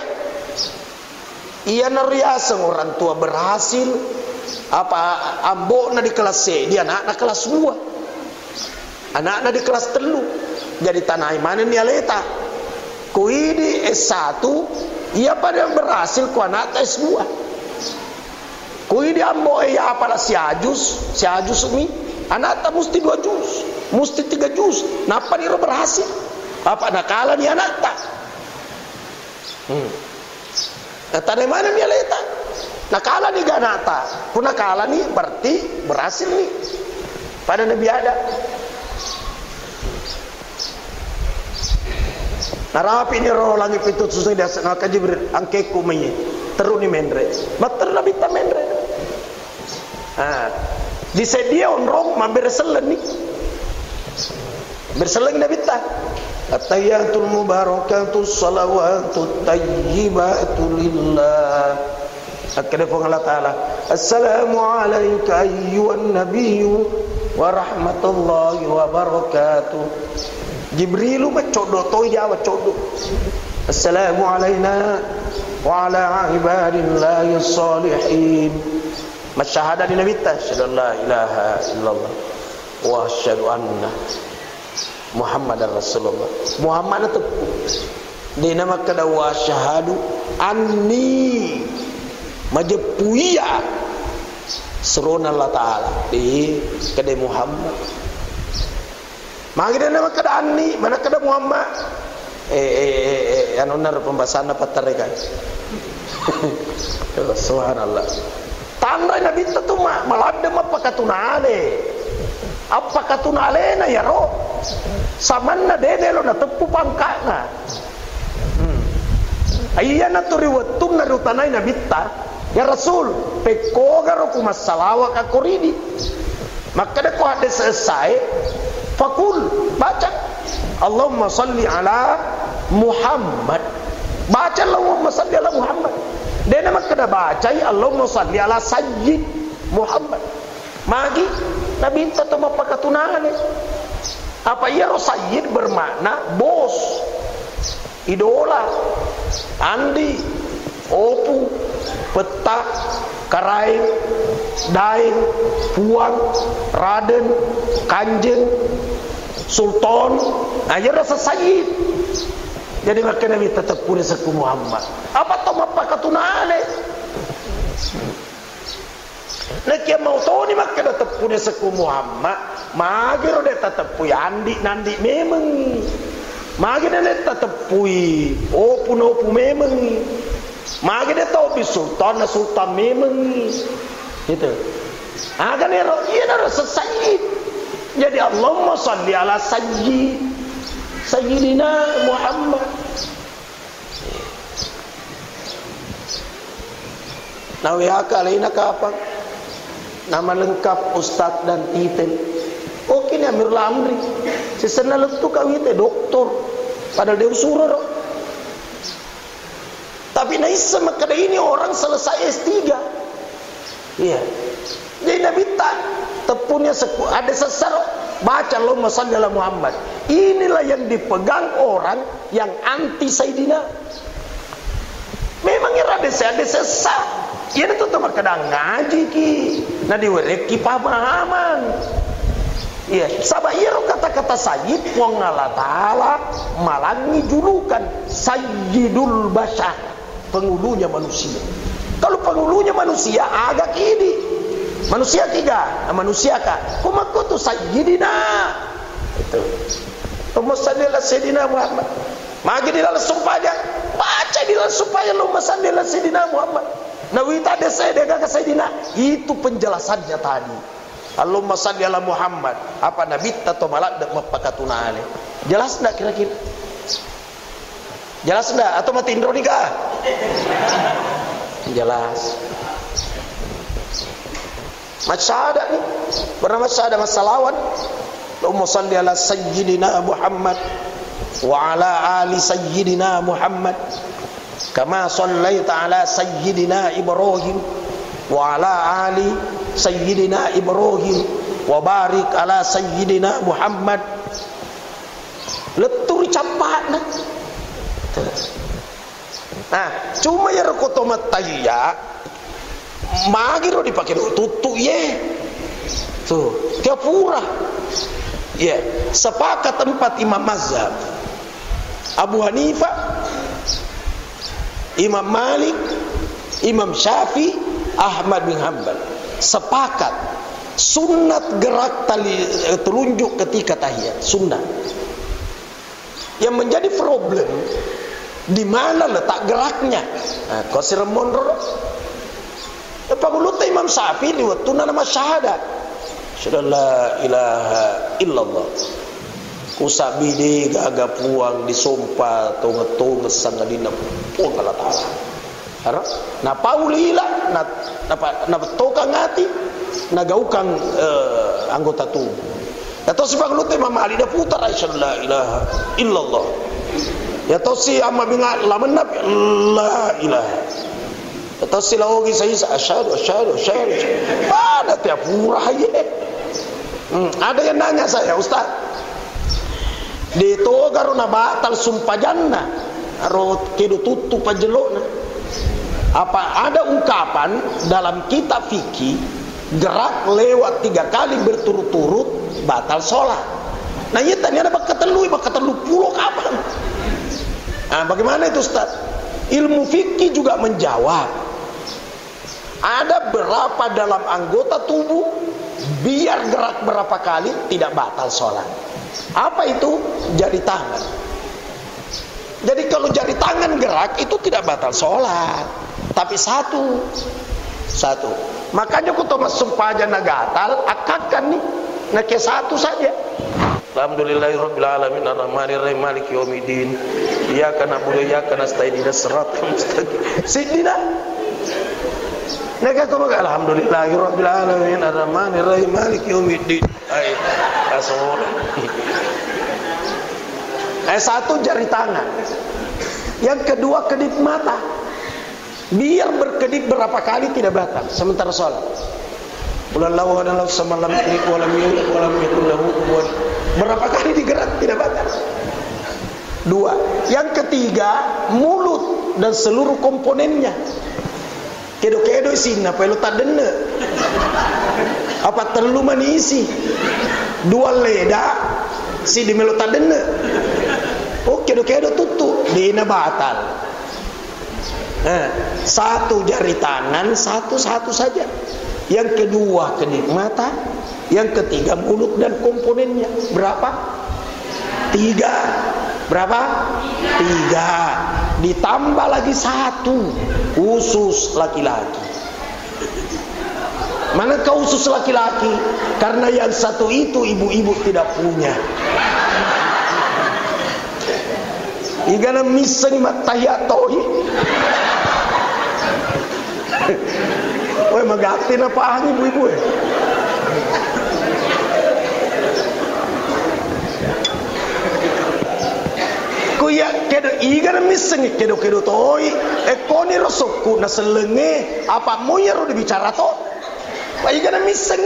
iya nariasa orang tua berhasil apa ambo na di kelas C dia anak kelas 2 anak di kelas 3 jadi tanah mana ni aleta kui di S1 ia pada berhasil ku anak S2 kui di ambo ya apalah si ajus ni anak tak mesti 2 juz mesti 3 juz napa dia berhasil apa nakala ni anak tak tanah mana ni aleta nakala ni ganata pun nakala ni berarti berhasil ni pada Nabi Adam. Narapi ni roh langit itu susah dia ngaka Jibril angkeku menye teru ni mendre mater Nabi ta mendre disedia onrong maberselen ni berselen Nabi ta at-tahiyatul mubarakatus salawatut tayyibatul lillah akada Allah taala assalamu alayka ayyuhan nabiyyu wa rahmatullahi wa barakatuh. Jibrilu macodo toy dia macodo assalamu alayna wa ala ibadillahi salihin masyahada di nabi ta syada la ilaha illallah wa asyhadu anna Muhammadar Rasulullah Muhammad itu di nama kada wa syahadu anni majepuia serona Allah taala di kada Muhammad magi nama kada anni mana kada Muhammad anu nar pembahasan apa tarekan subhanallah tanda nabi itu maladem apa katunale na ya roh samanna dedelo na tepu pangkana ayyana turiwatum na rutanay na bitta ya rasul pekogaro kumasalawa ka koridi maka da ko hade selesai fakul baca Allahumma salli ala Muhammad baca Allahumma salli ala Muhammad Dia nama kena baca Allahumma salli ala sayyid Muhammad. Magi Nabi itu tama pakatunane. Apa iya sayyid bermakna bos, idola, andi, opu, petak, karaing, daeng, puang, raden, kanjeng, sultan. Aja rasa sayyid. Jadi maka Nabi tetap punya seku Muhammad. Apa tama pakatunane? Nak yang mau tahu ni maka tetap punya seku Muhammad. Magiro dia tetap punya andi nandi memang. Magiro dia tetap punya opu memang. Magiro dia tahu bi sultan memang. Itu. Agar ni iya dah sayyid. Jadi Allahumma salli ala Sayyidina Muhammad. Nawihaka laina kapan? Nama lengkap Ustaz dan titel. Oke ni Amirul Amri. Sesena letu kawite doktor. Padahal dia usurah. Tapi naisa makada ini orang selesai S3. Iya. Jadi Nabi tak tepunya ada sesar baca Allahumma salli ala Muhammad. Inilah yang dipegang orang yang anti Sayyidina. Memang ada sesat. Ia itu teman kadang ngaji ki. Nah diwereki pemahaman. Iya, sabah ia kata-kata Sayyid wong Allah Ta'ala malangi julukan Sayyidul Bashar, penghulunya manusia. Kalau penghulunya manusia agak ini. Manusia tiga, manusia kah? Kumaku tu Sayyidina. Itu. Allahumma salli ala Sayyidina Muhammad. Magi di dalam sumpahnya, baca di dalam sumpahnya Allahumma salli ala Sayyidina Muhammad. Nawita ada saya dengan Sayyidina. Itu penjelasannya tadi. Allahumma salli ala Muhammad. Apa Nabi atau malak dak mapakatuna ale. Jelas enggak kira-kira? Jelas enggak atau mati indro nikah? Jelas. Masyarakat ni bernama syahadat masalawat. Allahumma salli ala Sayyidina Muhammad wa ala ali Sayyidina Muhammad kama sallaita ala Sayyidina Ibrahim wa ala ali Sayyidina Ibrahim wa barik ala Sayyidina Muhammad. Letur capat nah cuma ya rekotomat tayya magiro dipakai tutu ye tuh kepura ye sepakat tempat imam mazhab Abu Hanifah, Imam Malik, Imam Syafi'i, Ahmad bin Hanbal sepakat sunat gerak tali telunjuk ketika tahiyat sunnah. Yang menjadi problem di mana letak geraknya. Nah, kau siremon ro. Paguluta Imam Syafi'i liwat nama syahadat. Syada la ilaha illallah. Usabide gaga puang disumpah tong sangadina puang Allah Taala. Ara na paulila na toka ngati na gaukang anggota tubuh. Atau si paguluta Imam Ali dah putar syada la ilaha illallah. Ya tahu si amma bingat laman nabi la ilaha. Atau si lagi saya asyhadu. Mana tiap murah ye. Ada yang nanya saya, Ustaz. Dito garo na batal sumpah jannah. Aro kedo tutu pajelona. Apa ada ungkapan dalam kitab fikih gerak lewat 3 kali berturut-turut batal sholat. Nah iya tanya ada bakatelu pulau kapan? Nah bagaimana itu Ustaz? Ilmu fikih juga menjawab. Ada berapa dalam anggota tubuh biar gerak berapa kali tidak batal sholat. Apa itu? Jari tangan. Jadi kalau jari tangan gerak itu tidak batal sholat. Tapi satu. Makanya kutu sumpah aja nagatal akakan nih. Nah ke satu saja. Alhamdulillahirabbil alamin arrahmanirrahim maliki yaumiddin. Iyyaka na'budu wa iyyaka nasta'in ihdinas siratal mustaqim. Sidina. Nah kata mereka alhamdulillahirabbil alamin arrahmanirrahim maliki yaumiddin. Ai asal. Satu jari tangan. Yang kedua kedip mata. Biar berkedip berapa kali tidak batal sementara sholat. Wallahu a'lam samalam ini walam yulad walam yakul lahu kufuwan. Berapa kali digerak tidak batal. 2. Yang ketiga, mulut dan seluruh komponennya. Kedo-kedo isina apa lu tak dene. Apa terlalu manisi. 2 leda si di melu tak dene. Oh, kedo-kedo tutup dina batal. 1 jari tangan, 1 saja. Yang kedua kedip mata, yang ketiga mulut dan komponennya. Berapa? 3. Berapa? 3. Ditambah lagi 1 khusus laki-laki. Manakah khusus laki-laki? Karena yang satu itu ibu-ibu tidak punya. Igana miseng matayatohi. Woi magatin apa ang ibu-ibu eh. Kuya kedo igana miseng kedo toy koni rosokku na selenge apa mo yaro dibicara to. Pa igana miseng.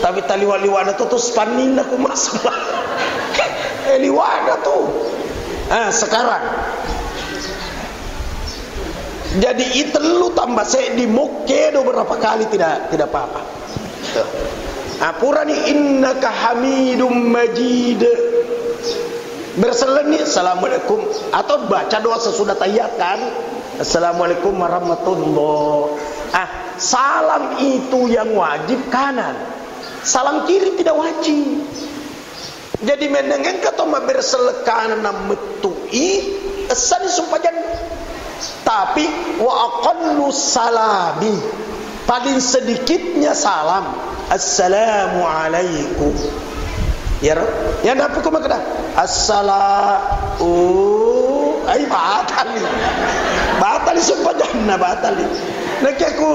Tapi taliwa-liwana to spanin aku masuk. Liwana tuh. Sekarang jadi itu lu tambah saya di mokedo berapa kali tidak apa-apa. Apurani innaka hamidum majid. Berseleni assalamualaikum atau baca doa sesudah tahiyat kan. Assalamualaikum warahmatullah. Salam itu yang wajib kanan. Salam kiri tidak wajib. Jadi mendengen kata berselekan metui esan sumpajan. Tapi wa aqallu salami paling sedikitnya salam assalamu alaikum. Ya roh. Ya apa kau makna? Assalamu ai batal sumpajan na batal. Nak aku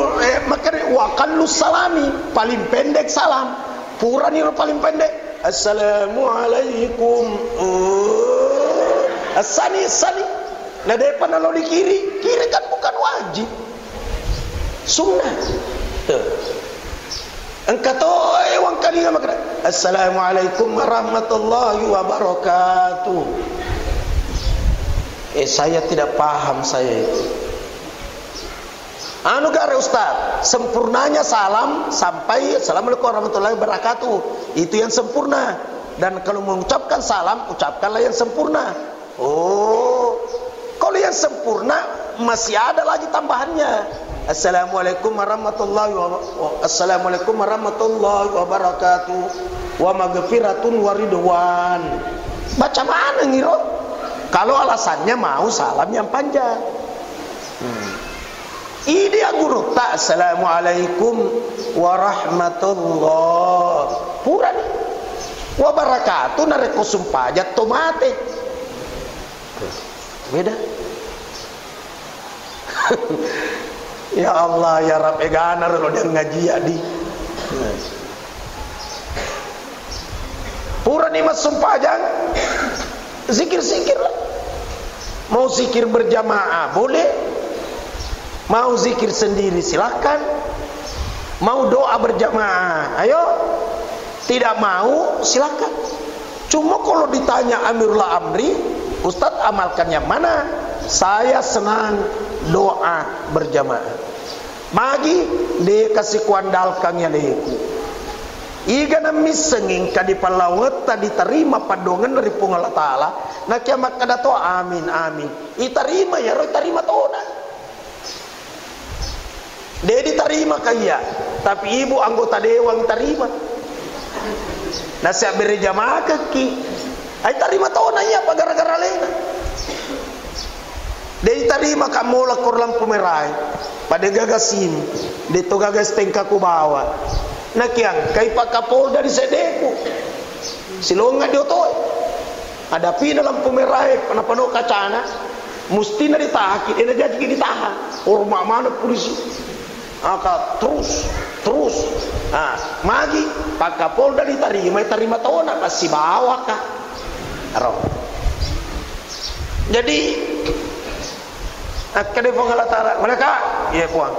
makna wa aqallu salami paling pendek salam. Purani paling pendek. Assalamualaikum. Asani. Nah depan kalau di kiri kan bukan wajib. Sunnah. Engkau tahu wang kali enggak makna. Assalamualaikum warahmatullahi wabarakatuh. Saya tidak paham saya itu. Gare Ustaz, sempurnanya salam sampai Assalamualaikum warahmatullahi wabarakatuh. Itu yang sempurna. Dan kalau mengucapkan salam, ucapkanlah yang sempurna. Oh, kalau yang sempurna masih ada lagi tambahannya. Assalamualaikum warahmatullahi wabarakatuh. Wa maghfiratun waridwan. Baca mana ngiro? Kalau alasannya mau salam yang panjang. Ini guru tak assalamualaikum warahmatullah puran wabarakatuh nareko sumpajat tomate beda. Ya Allah ya Rabb egana lo dia ngaji adi puran ni mas sumpajang zikir-zikir lah. Mau zikir berjamaah boleh, mau zikir sendiri silakan, mau doa berjamaah ayo, tidak mau silakan. Cuma kalau ditanya Amirul Amri, Ustadz amalkan yang mana? Saya senang doa berjamaah. Magi dia kasih kuandalkan yang leku. Iga nami senging kadi palawet tadi terima padongan dari Allah Taala. Nak kiamat kada to amin amin. Iterima ya roh terima tona. Dia diterima kaya, tapi ibu anggota dewan terima. Nasihat beri jamaah kaki, ay terima tahu nanya apa gara-gara lena. Dia diterima kamu lakur lampu merah, pada gagasin, dia tu gagas tengkaku bawa. Nak yang kay pakapol dari sedeku, silonga dia tu, ada pina lampu merah, panapano kacana, mesti na ditahaki, dia jadi ditahan, orma mana polisi. Aka terus magi Pak Kapolda diterima tona masih bawa kah roh. Jadi Akade Allah Taala mereka ya puang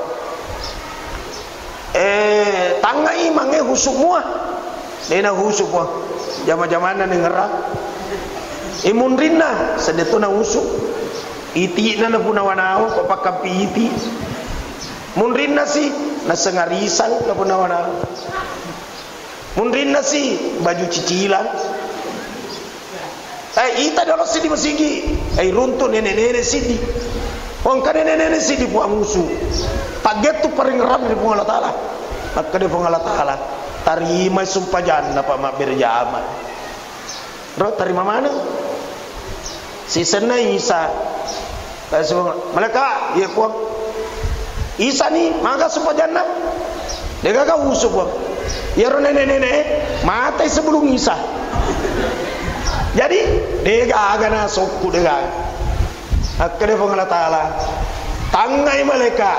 tangai mange husuk muah dena husuk puang jama-jamana ni ngerah imun rinna sedetuna husuk iti na puna wanao papakampi iti mun rinna si nasengarisan na puna wanao mun rinna si baju cicilan ita dolo sidi masigi runtun nenek-nenek sidi orang kan nenek-nenek sidi puang musuh paget tu paling ram di Allah Taala maka di Allah Taala tarima sumpah janna pak mak berjama ro tarima mana si sana Isa mereka ya puang Isa ni maka sumpah janna dia gak usuh puang ya ro nenek-nenek mati sebelum Isa jadi dia gak na sokku dia gak akhirnya Allah Taala tangai mereka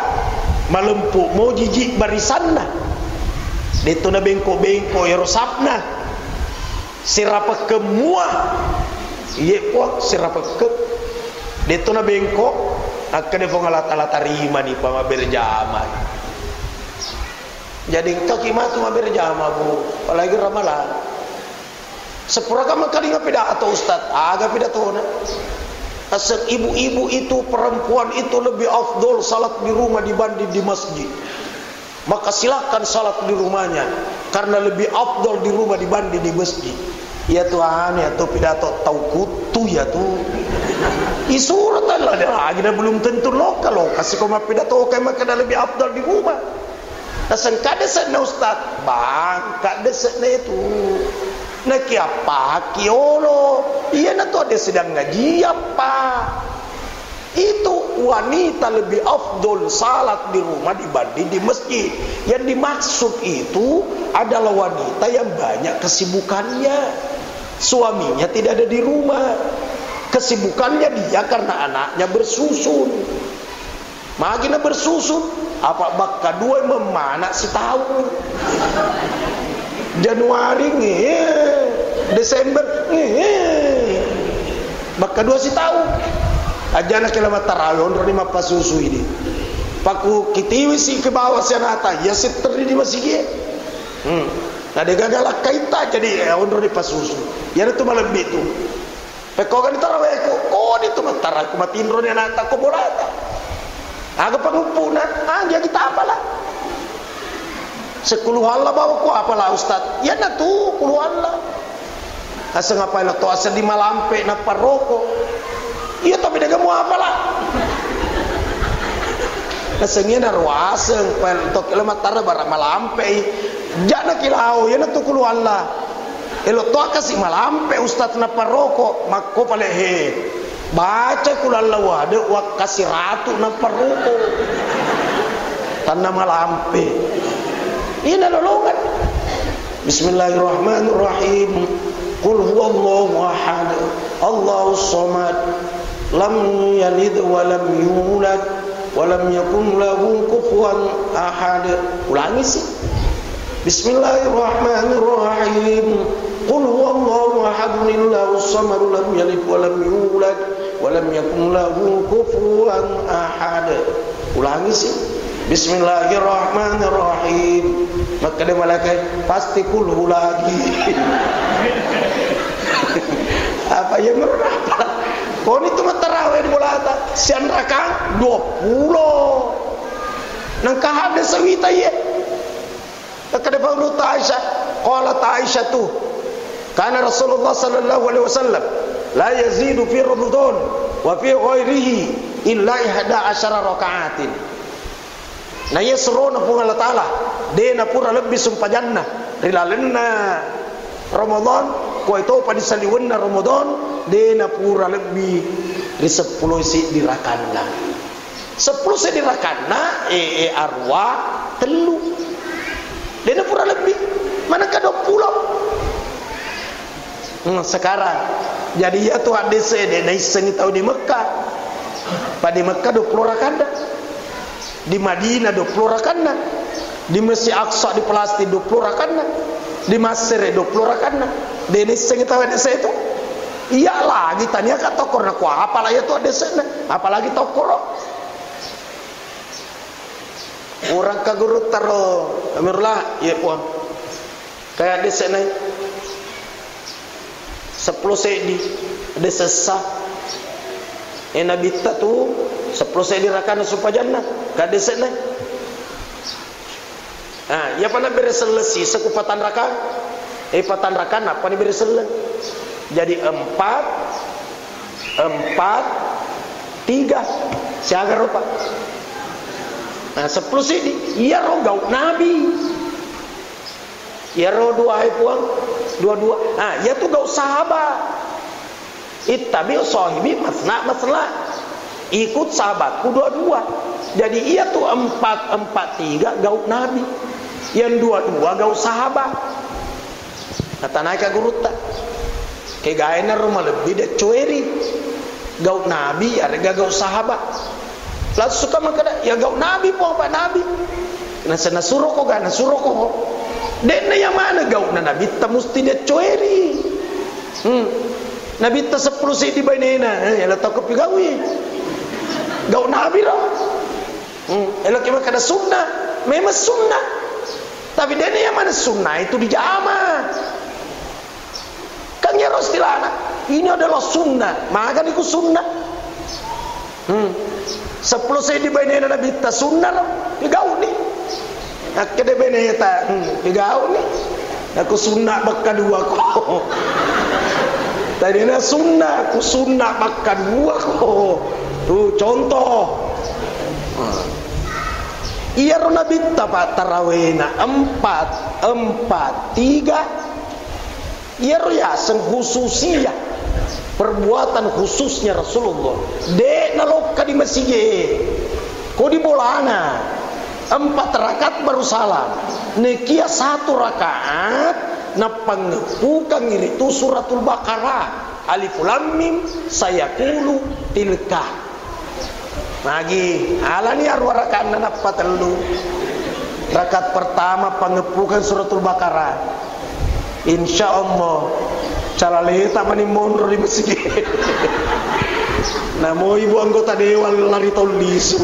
melempuk mau jijik barisanna itu na bengko-bengko ya rosapna sirapa kemua iya puak sirapa ke itu na bengko akhirnya Allah Taala tarima nih pama berjama jadi kaki matu ma berjama bu apalagi ramalan sepura kamu kali ngapida atau ustad agak pidato na asal ibu-ibu itu perempuan itu lebih afdol salat di rumah dibanding di masjid maka silakan salat di rumahnya karena lebih afdol di rumah dibanding di masjid ya Tuhan ya tuh pidato tau kutu ya tuh isurat lah lagi dah belum tentu lokal kasih kau pidato kayak maka lebih afdol di rumah asal kada sana ustad bang kada sana itu nak apa kiolo iya na tu ada sedang ngaji apa itu wanita lebih afdol salat di rumah dibanding di masjid yang dimaksud itu adalah wanita yang banyak kesibukannya suaminya tidak ada di rumah kesibukannya dia karena anaknya bersusun magina bersusun apa bak kedua memanak si tahu Januari Desember bak kedua si tahu ajana kilometer tarawih ondro lima pasusu ini paku kitiwi si ke bawah si anata ya seteri di masjid nah dia gagal kaita jadi ondro di pasusu ya itu malam itu pekogan tarawih ko itu matara ku matindro ni anata ko bolata aga pangumpunan jadi kita apalah sekuluh Allah bawa ku apalah ustad ya na tu puluh Allah asa ngapain to asa di malampe na paroko iya tapi daga mo apalah asa ngena ruaseng pel to kilometer bara malampe jana kilau ya na tu puluh Allah elo to kasih malampe ustad na paroko makko palehe baca kulalla wade wa kasih ratu na paroko tanah malampe ini nolongan Bismillahirrahmanirrahim Qul huwallahu ahad Allahus samad lam yalid wa lam yulad wa lam yakun lahu kufuwan ahad ulangi sih Bismillahirrahmanirrahim Qul huwallahu ahad Allahus samad lam yalid wa lam yulad wa lam yakun lahu kufuwan ahad ulangi sih Bismillahirrahmanirrahim maka dia malaikat pasti kulhu lagi apa yang merah kau ni tu tarawih di bolata sian rakang 20 nang kahade sawita ye maka dia panggil Aisyah qala Aisyah tu kana Rasulullah sallallahu alaihi wasallam la yazidu fi Ramadan wa fi ghairihi illa 11 rakaatin na yesrona pun Allah Taala dena pura lebih sumpah jannah rilalena Ramadan ko itu pada saliwenna Ramadan dena pura lebih di 10 si dirakanna 10 si dirakanna arwah telu dena pura lebih mana ka 20 sekarang jadi ya tu hadis dena iseng tahu di Mekah pada Mekah 20 rakanda di Madinah 20 rakana di Masjid Aqsa di Palestina 20 rakana di Mesir 20 rakana Denis sing tahu ada itu iya lagi tanya ka tokor na ku apalagi itu ada sana apalagi tokor Orang kagurut taro amirlah ya puan. Kayak desa naik 10 sedi ada sesah. Nabi tu 10 sedi rakana supajana ka desa naik. Ya pana beres selesi sekupatan rakan. Patan rakan apa ni beres selen. Jadi 4 3 siaga rupa. 10 sedi iya rogau Nabi. Ya ro dua puang dua. Ya tu gau sahabat. Ittabi sahibi masna ikut sahabatku dua. Jadi ia tu 4 3 gau Nabi. Yang 2 gau sahabat. Kata naik guru tak. Kegaena rumah lebih de cueri. Gau Nabi ada gau sahabat. Lalu suka makada ya gau Nabi puang Pak Nabi. Nah suruh kok gana suruh kok. Dena yang mana gau Nabi ta mesti de cueri. Nabi ta 10 sedi bainena. Ya la takut pigawi. Gau Nabi lah. Elok kema kada sunnah. Memang sunnah. Tapi dena yang mana sunnah itu dijama. Kan ya Rasulullah. Ini adalah sunnah. Maka itu sunnah. 10 sedi bainena Nabi ta sunnah lah. Pigau ni. Akede beneta. Pigau ni. Aku sunnah bakka dua kok. Tadi na sunnah, aku sunnah bakka dua kok. Tuh contoh. Iya Nabi tapat tarawena 4 3. Iya ya khususnya perbuatan khususnya Rasulullah. Dek naloka di masjid. Kau di bolana 4 rakaat baru salam. Nekia 1 rakaat na pangepukan itu suratul Baqarah. Alif lam mim sayaqulu tilka. Lagi alani arwah rakaat na patelu. Rakaat pertama pangepukan suratul Baqarah. Insyaallah cara leta mani mondro di masjid. Namo ibu anggota dewan lari tol lisu.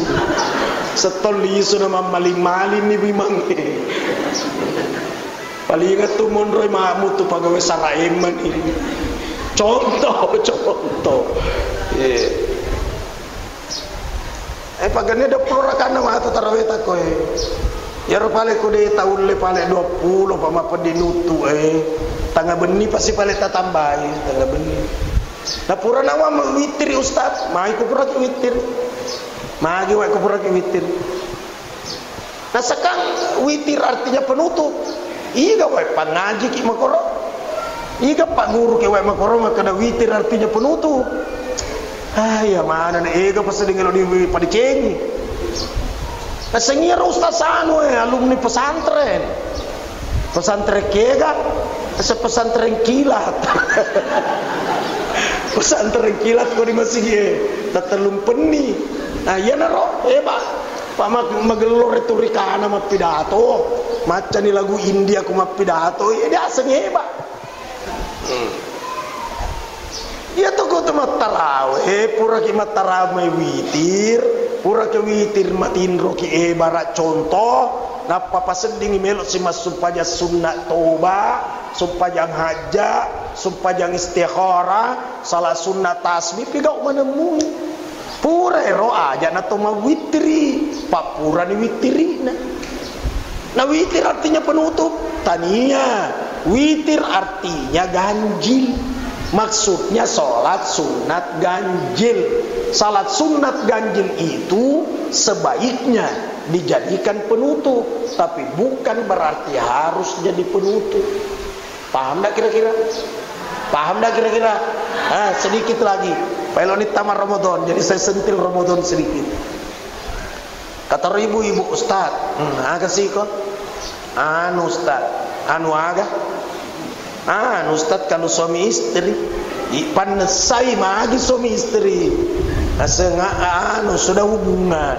Setol lisu nama maling-maling ni bimangke. Paling ingat tu mondro mamu tu pagawe saraiman ini. Contoh. Pagane 20 rakaat na mata tarawih takoy. Ya pale ko de taun le pale 20 pama pedinutu tangga beni pasti pale tatambai tangga beni. Na pura nawa witir ustaz, mai ko pura witir. Magi wa ko pura witir. Nah sekang witir artinya penutup. Iga wa pangaji ki makoro. Iga pak guru ke wa makoro makana witir artinya penutup. Ya mana na ega pas dengan di padiceng. Sengir ustaz anu alumni pesantren. Pesantren kega, pesantren kilat. Pesantren kilat ko di masjid. Tatalum peni. Ya naro hebat. Pamak magelor retorika nama pidato. Maca ni lagu India ku pidato. Ya dia aseng hebat. Ya tu kau temat taraweh, pura ki mat taraweh witir, pura ke witir matin roki barat contoh, napa pasending melok si mas supaya sunnah toba, supaya haja, supaya istikharah, salah sunnah tasbih pigau menemui. Pura ero aja na toma witri, pak pura ni witri na witir artinya penutup, tania, witir artinya ganjil. Maksudnya salat sunat ganjil. Salat sunat ganjil itu sebaiknya dijadikan penutup, tapi bukan berarti harus jadi penutup. Paham tak kira-kira? Paham tak kira-kira? Sedikit lagi. Kalau ini tamat Ramadan, jadi saya sentil Ramadan sedikit. Kata ibu-ibu ustaz, agak sih kok? Anu ustaz, anu agak? Ustaz kalau suami istri panesai magi suami istri sudah hubungan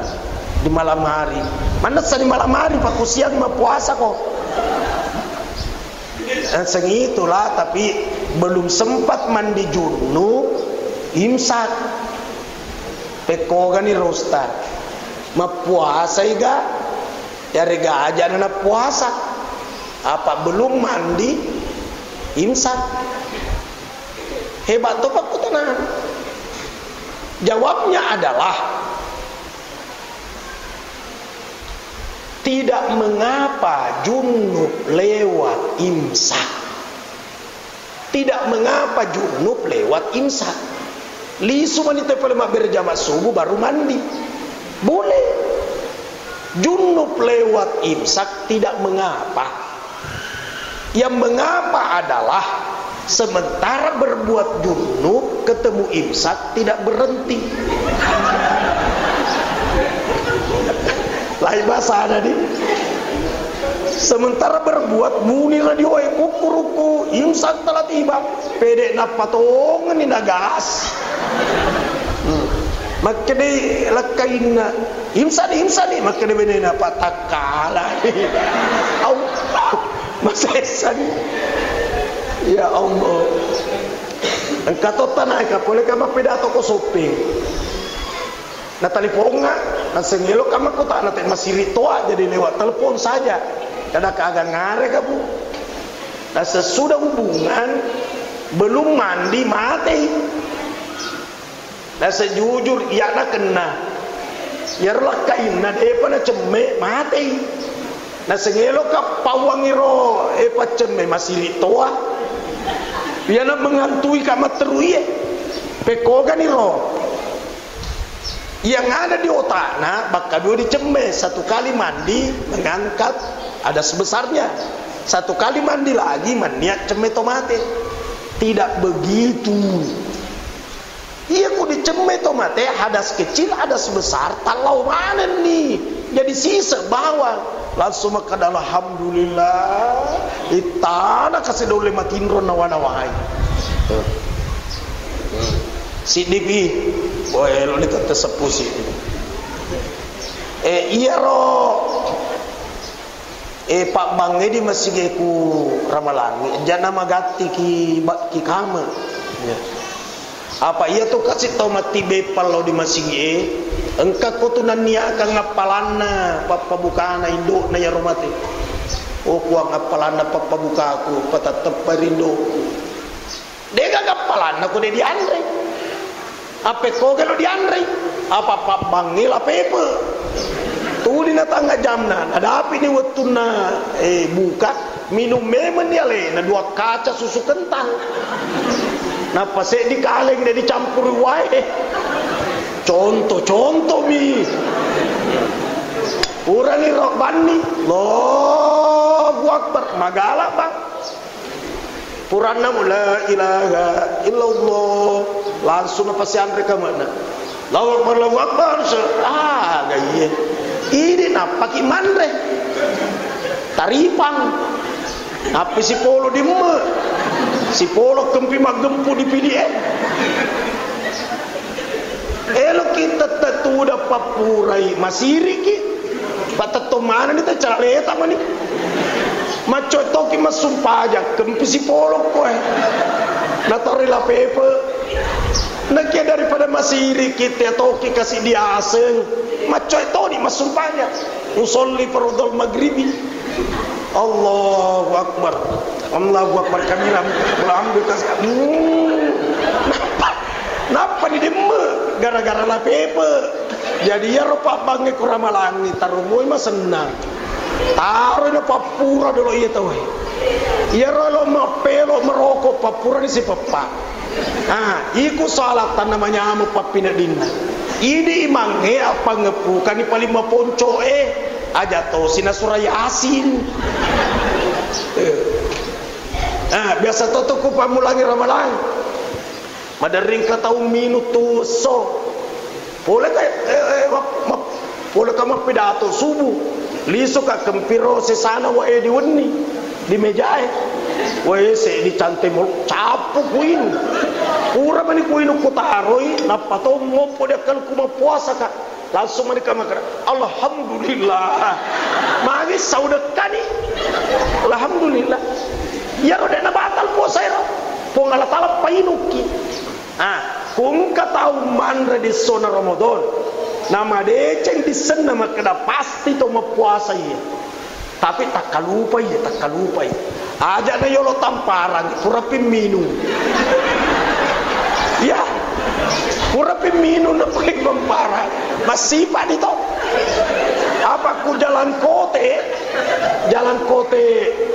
di malam hari. Panesai di malam hari pak siang mah puasa kok. Itulah tapi belum sempat mandi junub imsak. Pekogan ni ustaz. Ma puasa iga Ya rega aja anak puasa. Apa belum mandi imsak? Hebat tuh Pak Kutanah. Jawabnya adalah tidak mengapa junub lewat imsak. Tidak mengapa junub lewat imsak. Lisu wanita pada berjamaah subuh baru mandi. Boleh. Junub lewat imsak tidak mengapa. Yang mengapa adalah sementara berbuat junub ketemu imsak tidak berhenti. Lain bahasa ada nih. Sementara berbuat muni radio kuku imsak telah tiba. Pede napatongan ni nagas. Maka di lakaina imsak ni maka di benena patakala. Masesan. Ya Allah. Engkau tanah ka boleh kama pidato ko soping. Na telepon nga, na sengelo kama ko ta na masih ritual jadi lewat telepon saja. Kada kagak ngare ka bu. Nah sesudah hubungan belum mandi mati. Nah sejujur iya na kena. Ya lakain na depa na cemme mati. Nah sengelo ka pawangiro paceme masih toa. Dia nak mengantui kamat teruye. Pekoga ni ro. Yang ada di otak nah bakal dua diceme satu kali mandi mengangkat ada sebesarnya. Satu kali mandi lagi maniak ceme tomate. Tidak begitu. Iya ku diceme tomate hadas kecil hadas besar talau mana nih. Jadi sisa bawang. Langsung makan alhamdulillah itana kasih dole makinron nawanawai si dibi boy lo dikata sepusi iya ro Pak Bang di masih ku ramalangi jana magati ki kama ya. Apa iya tuh kasih tau mati bepal lo di masih engkau kotunan niat akan ngapalana papa buka na induk na ya romati. Oh kuang ngapalana papa buka aku patatep parindo. Dega ngapalana ko de di andre. Ape ko gelo di andre. Apa Pak Bangil ape. Tuli na tangga jamna. Ada api ni wetuna buka minum memen ya le na dua kaca susu kentang. Napa se di kaleng de dicampur wae. Contoh mi. Urani rok bani. Allahu Akbar. Magala bang. Purana la ilaha illallah. Langsung apa si andre ka mana? Allahu Akbar. Gaya. Ini napa ki manre? Taripang. Apa si polo di me? Si polo kempi magempu dipilih Elo kita tetu da papurai masiri ki. Patato mana ni ta careta mani. Maco toki masumpa aja kempi si polo ko Natori la pepe. Nakia daripada masiri kita toki kasih dia aseng. Maco itu ni masumpa aja. Usolli fardhul maghribi. Allahu Akbar. Allahu Akbar kamilah. Alhamdulillah. Napa di demme gara-gara la pepe. Jadi ya rupa bange kuramalangi tarumoi mah senang. Taruh na papura dulu iya tahu. Iya lo mapelo merokok papura ni si papa. Iku salatan namanya amu papina dinna. Ini imange apa ngepu kani paling maponco aja to sina suraya asin. Biasa to ku pamulangi ramalan. Madaring ka tahu minuto so. Boleh ka pidato subuh. Liso ka kempiro sesana wa di wenni di meja se di cante mo capu kuin. Pura mani kuin ku taroi napato ngopo de kal ku puasa ka. Langsung mani ka makara. Alhamdulillah. Magi saudekani. Alhamdulillah. Ya roda na batal puasa ro. Pongala tala painuki. Kung kataw manra di zona Ramadan Nama deceng di sana makada pasti to mapuasa iya. Tapi tak kalupa iya. Aja na yolo tamparan, pura minum. Ya, pura minum na paling memparah. Masih pak itu. Apa ku jalan kote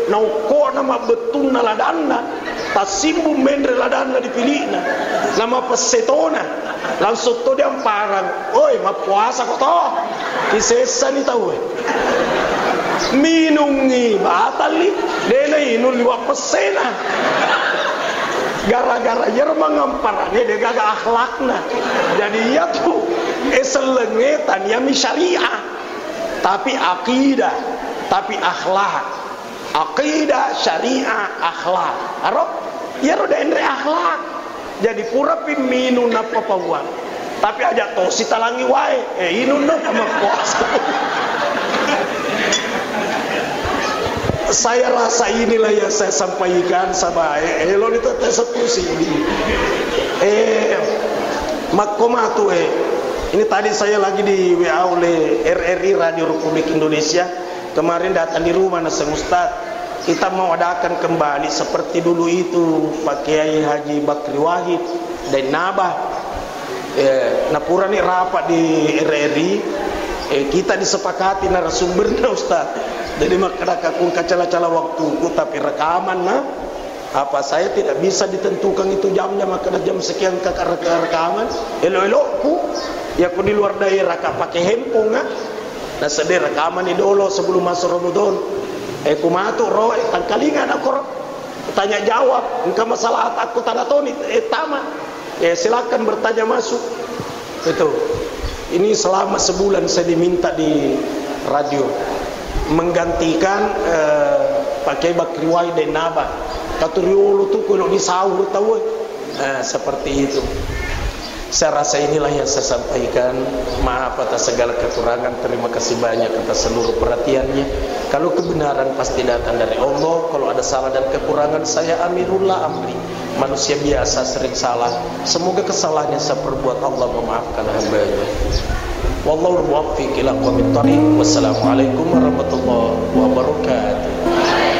nauko nama betul na ladanna tasimbu mendre ladanna dipilihna nama pesetona langsung to dia parang oi mapuasa kok to kisesa ni tahu minum ni batali dena inul liwa pesena gara-gara yerma ngamparane dia gaga akhlakna jadi ya tuh eselengetan ya syariah tapi akidah, tapi akhlak. Akidah, syariah, akhlak. Arok, ya roda endre akhlak. Jadi pura piminu napa pauan. Tapi aja to si talangi wae, inun napa mapuasa. Saya rasa inilah yang saya sampaikan sama elo itu tesepusi ini. Makomatu Ini tadi saya lagi di WA oleh RRI Radio Republik Indonesia. Kemarin datang di rumah Naseng Ustaz. Kita mau adakan kembali seperti dulu itu Pak Kiai Haji Bakri Wahid dan Nabah. Napura nih rapat di RRI. Kita disepakati narasumbernya Ustaz. Jadi makanya kakung kacala-cala waktuku tapi rekaman apa saya tidak bisa ditentukan itu jamnya maka jam sekian kakak rekaman elo-elokku ya aku di luar daerah kak pakai handphone nah sedih rekaman di dulu sebelum masuk Ramadan kumatuk roh tangkalingan aku tanya jawab engkau masalah aku tanda toni tama silakan bertanya masuk itu ini selama sebulan saya diminta di radio menggantikan pakai Bakri Wahid dan Nabah katuriolo tuh kalau di sahur tahu seperti itu. Saya rasa inilah yang saya sampaikan. Maaf atas segala kekurangan. Terima kasih banyak atas seluruh perhatiannya. Kalau kebenaran pasti datang dari Allah. Kalau ada salah dan kekurangan saya amirullah amri. Manusia biasa sering salah. Semoga kesalahannya saya perbuat Allah memaafkan hambanya. Wallahu muwaffiq ila aqwamit thariq. Wassalamualaikum warahmatullahi wabarakatuh.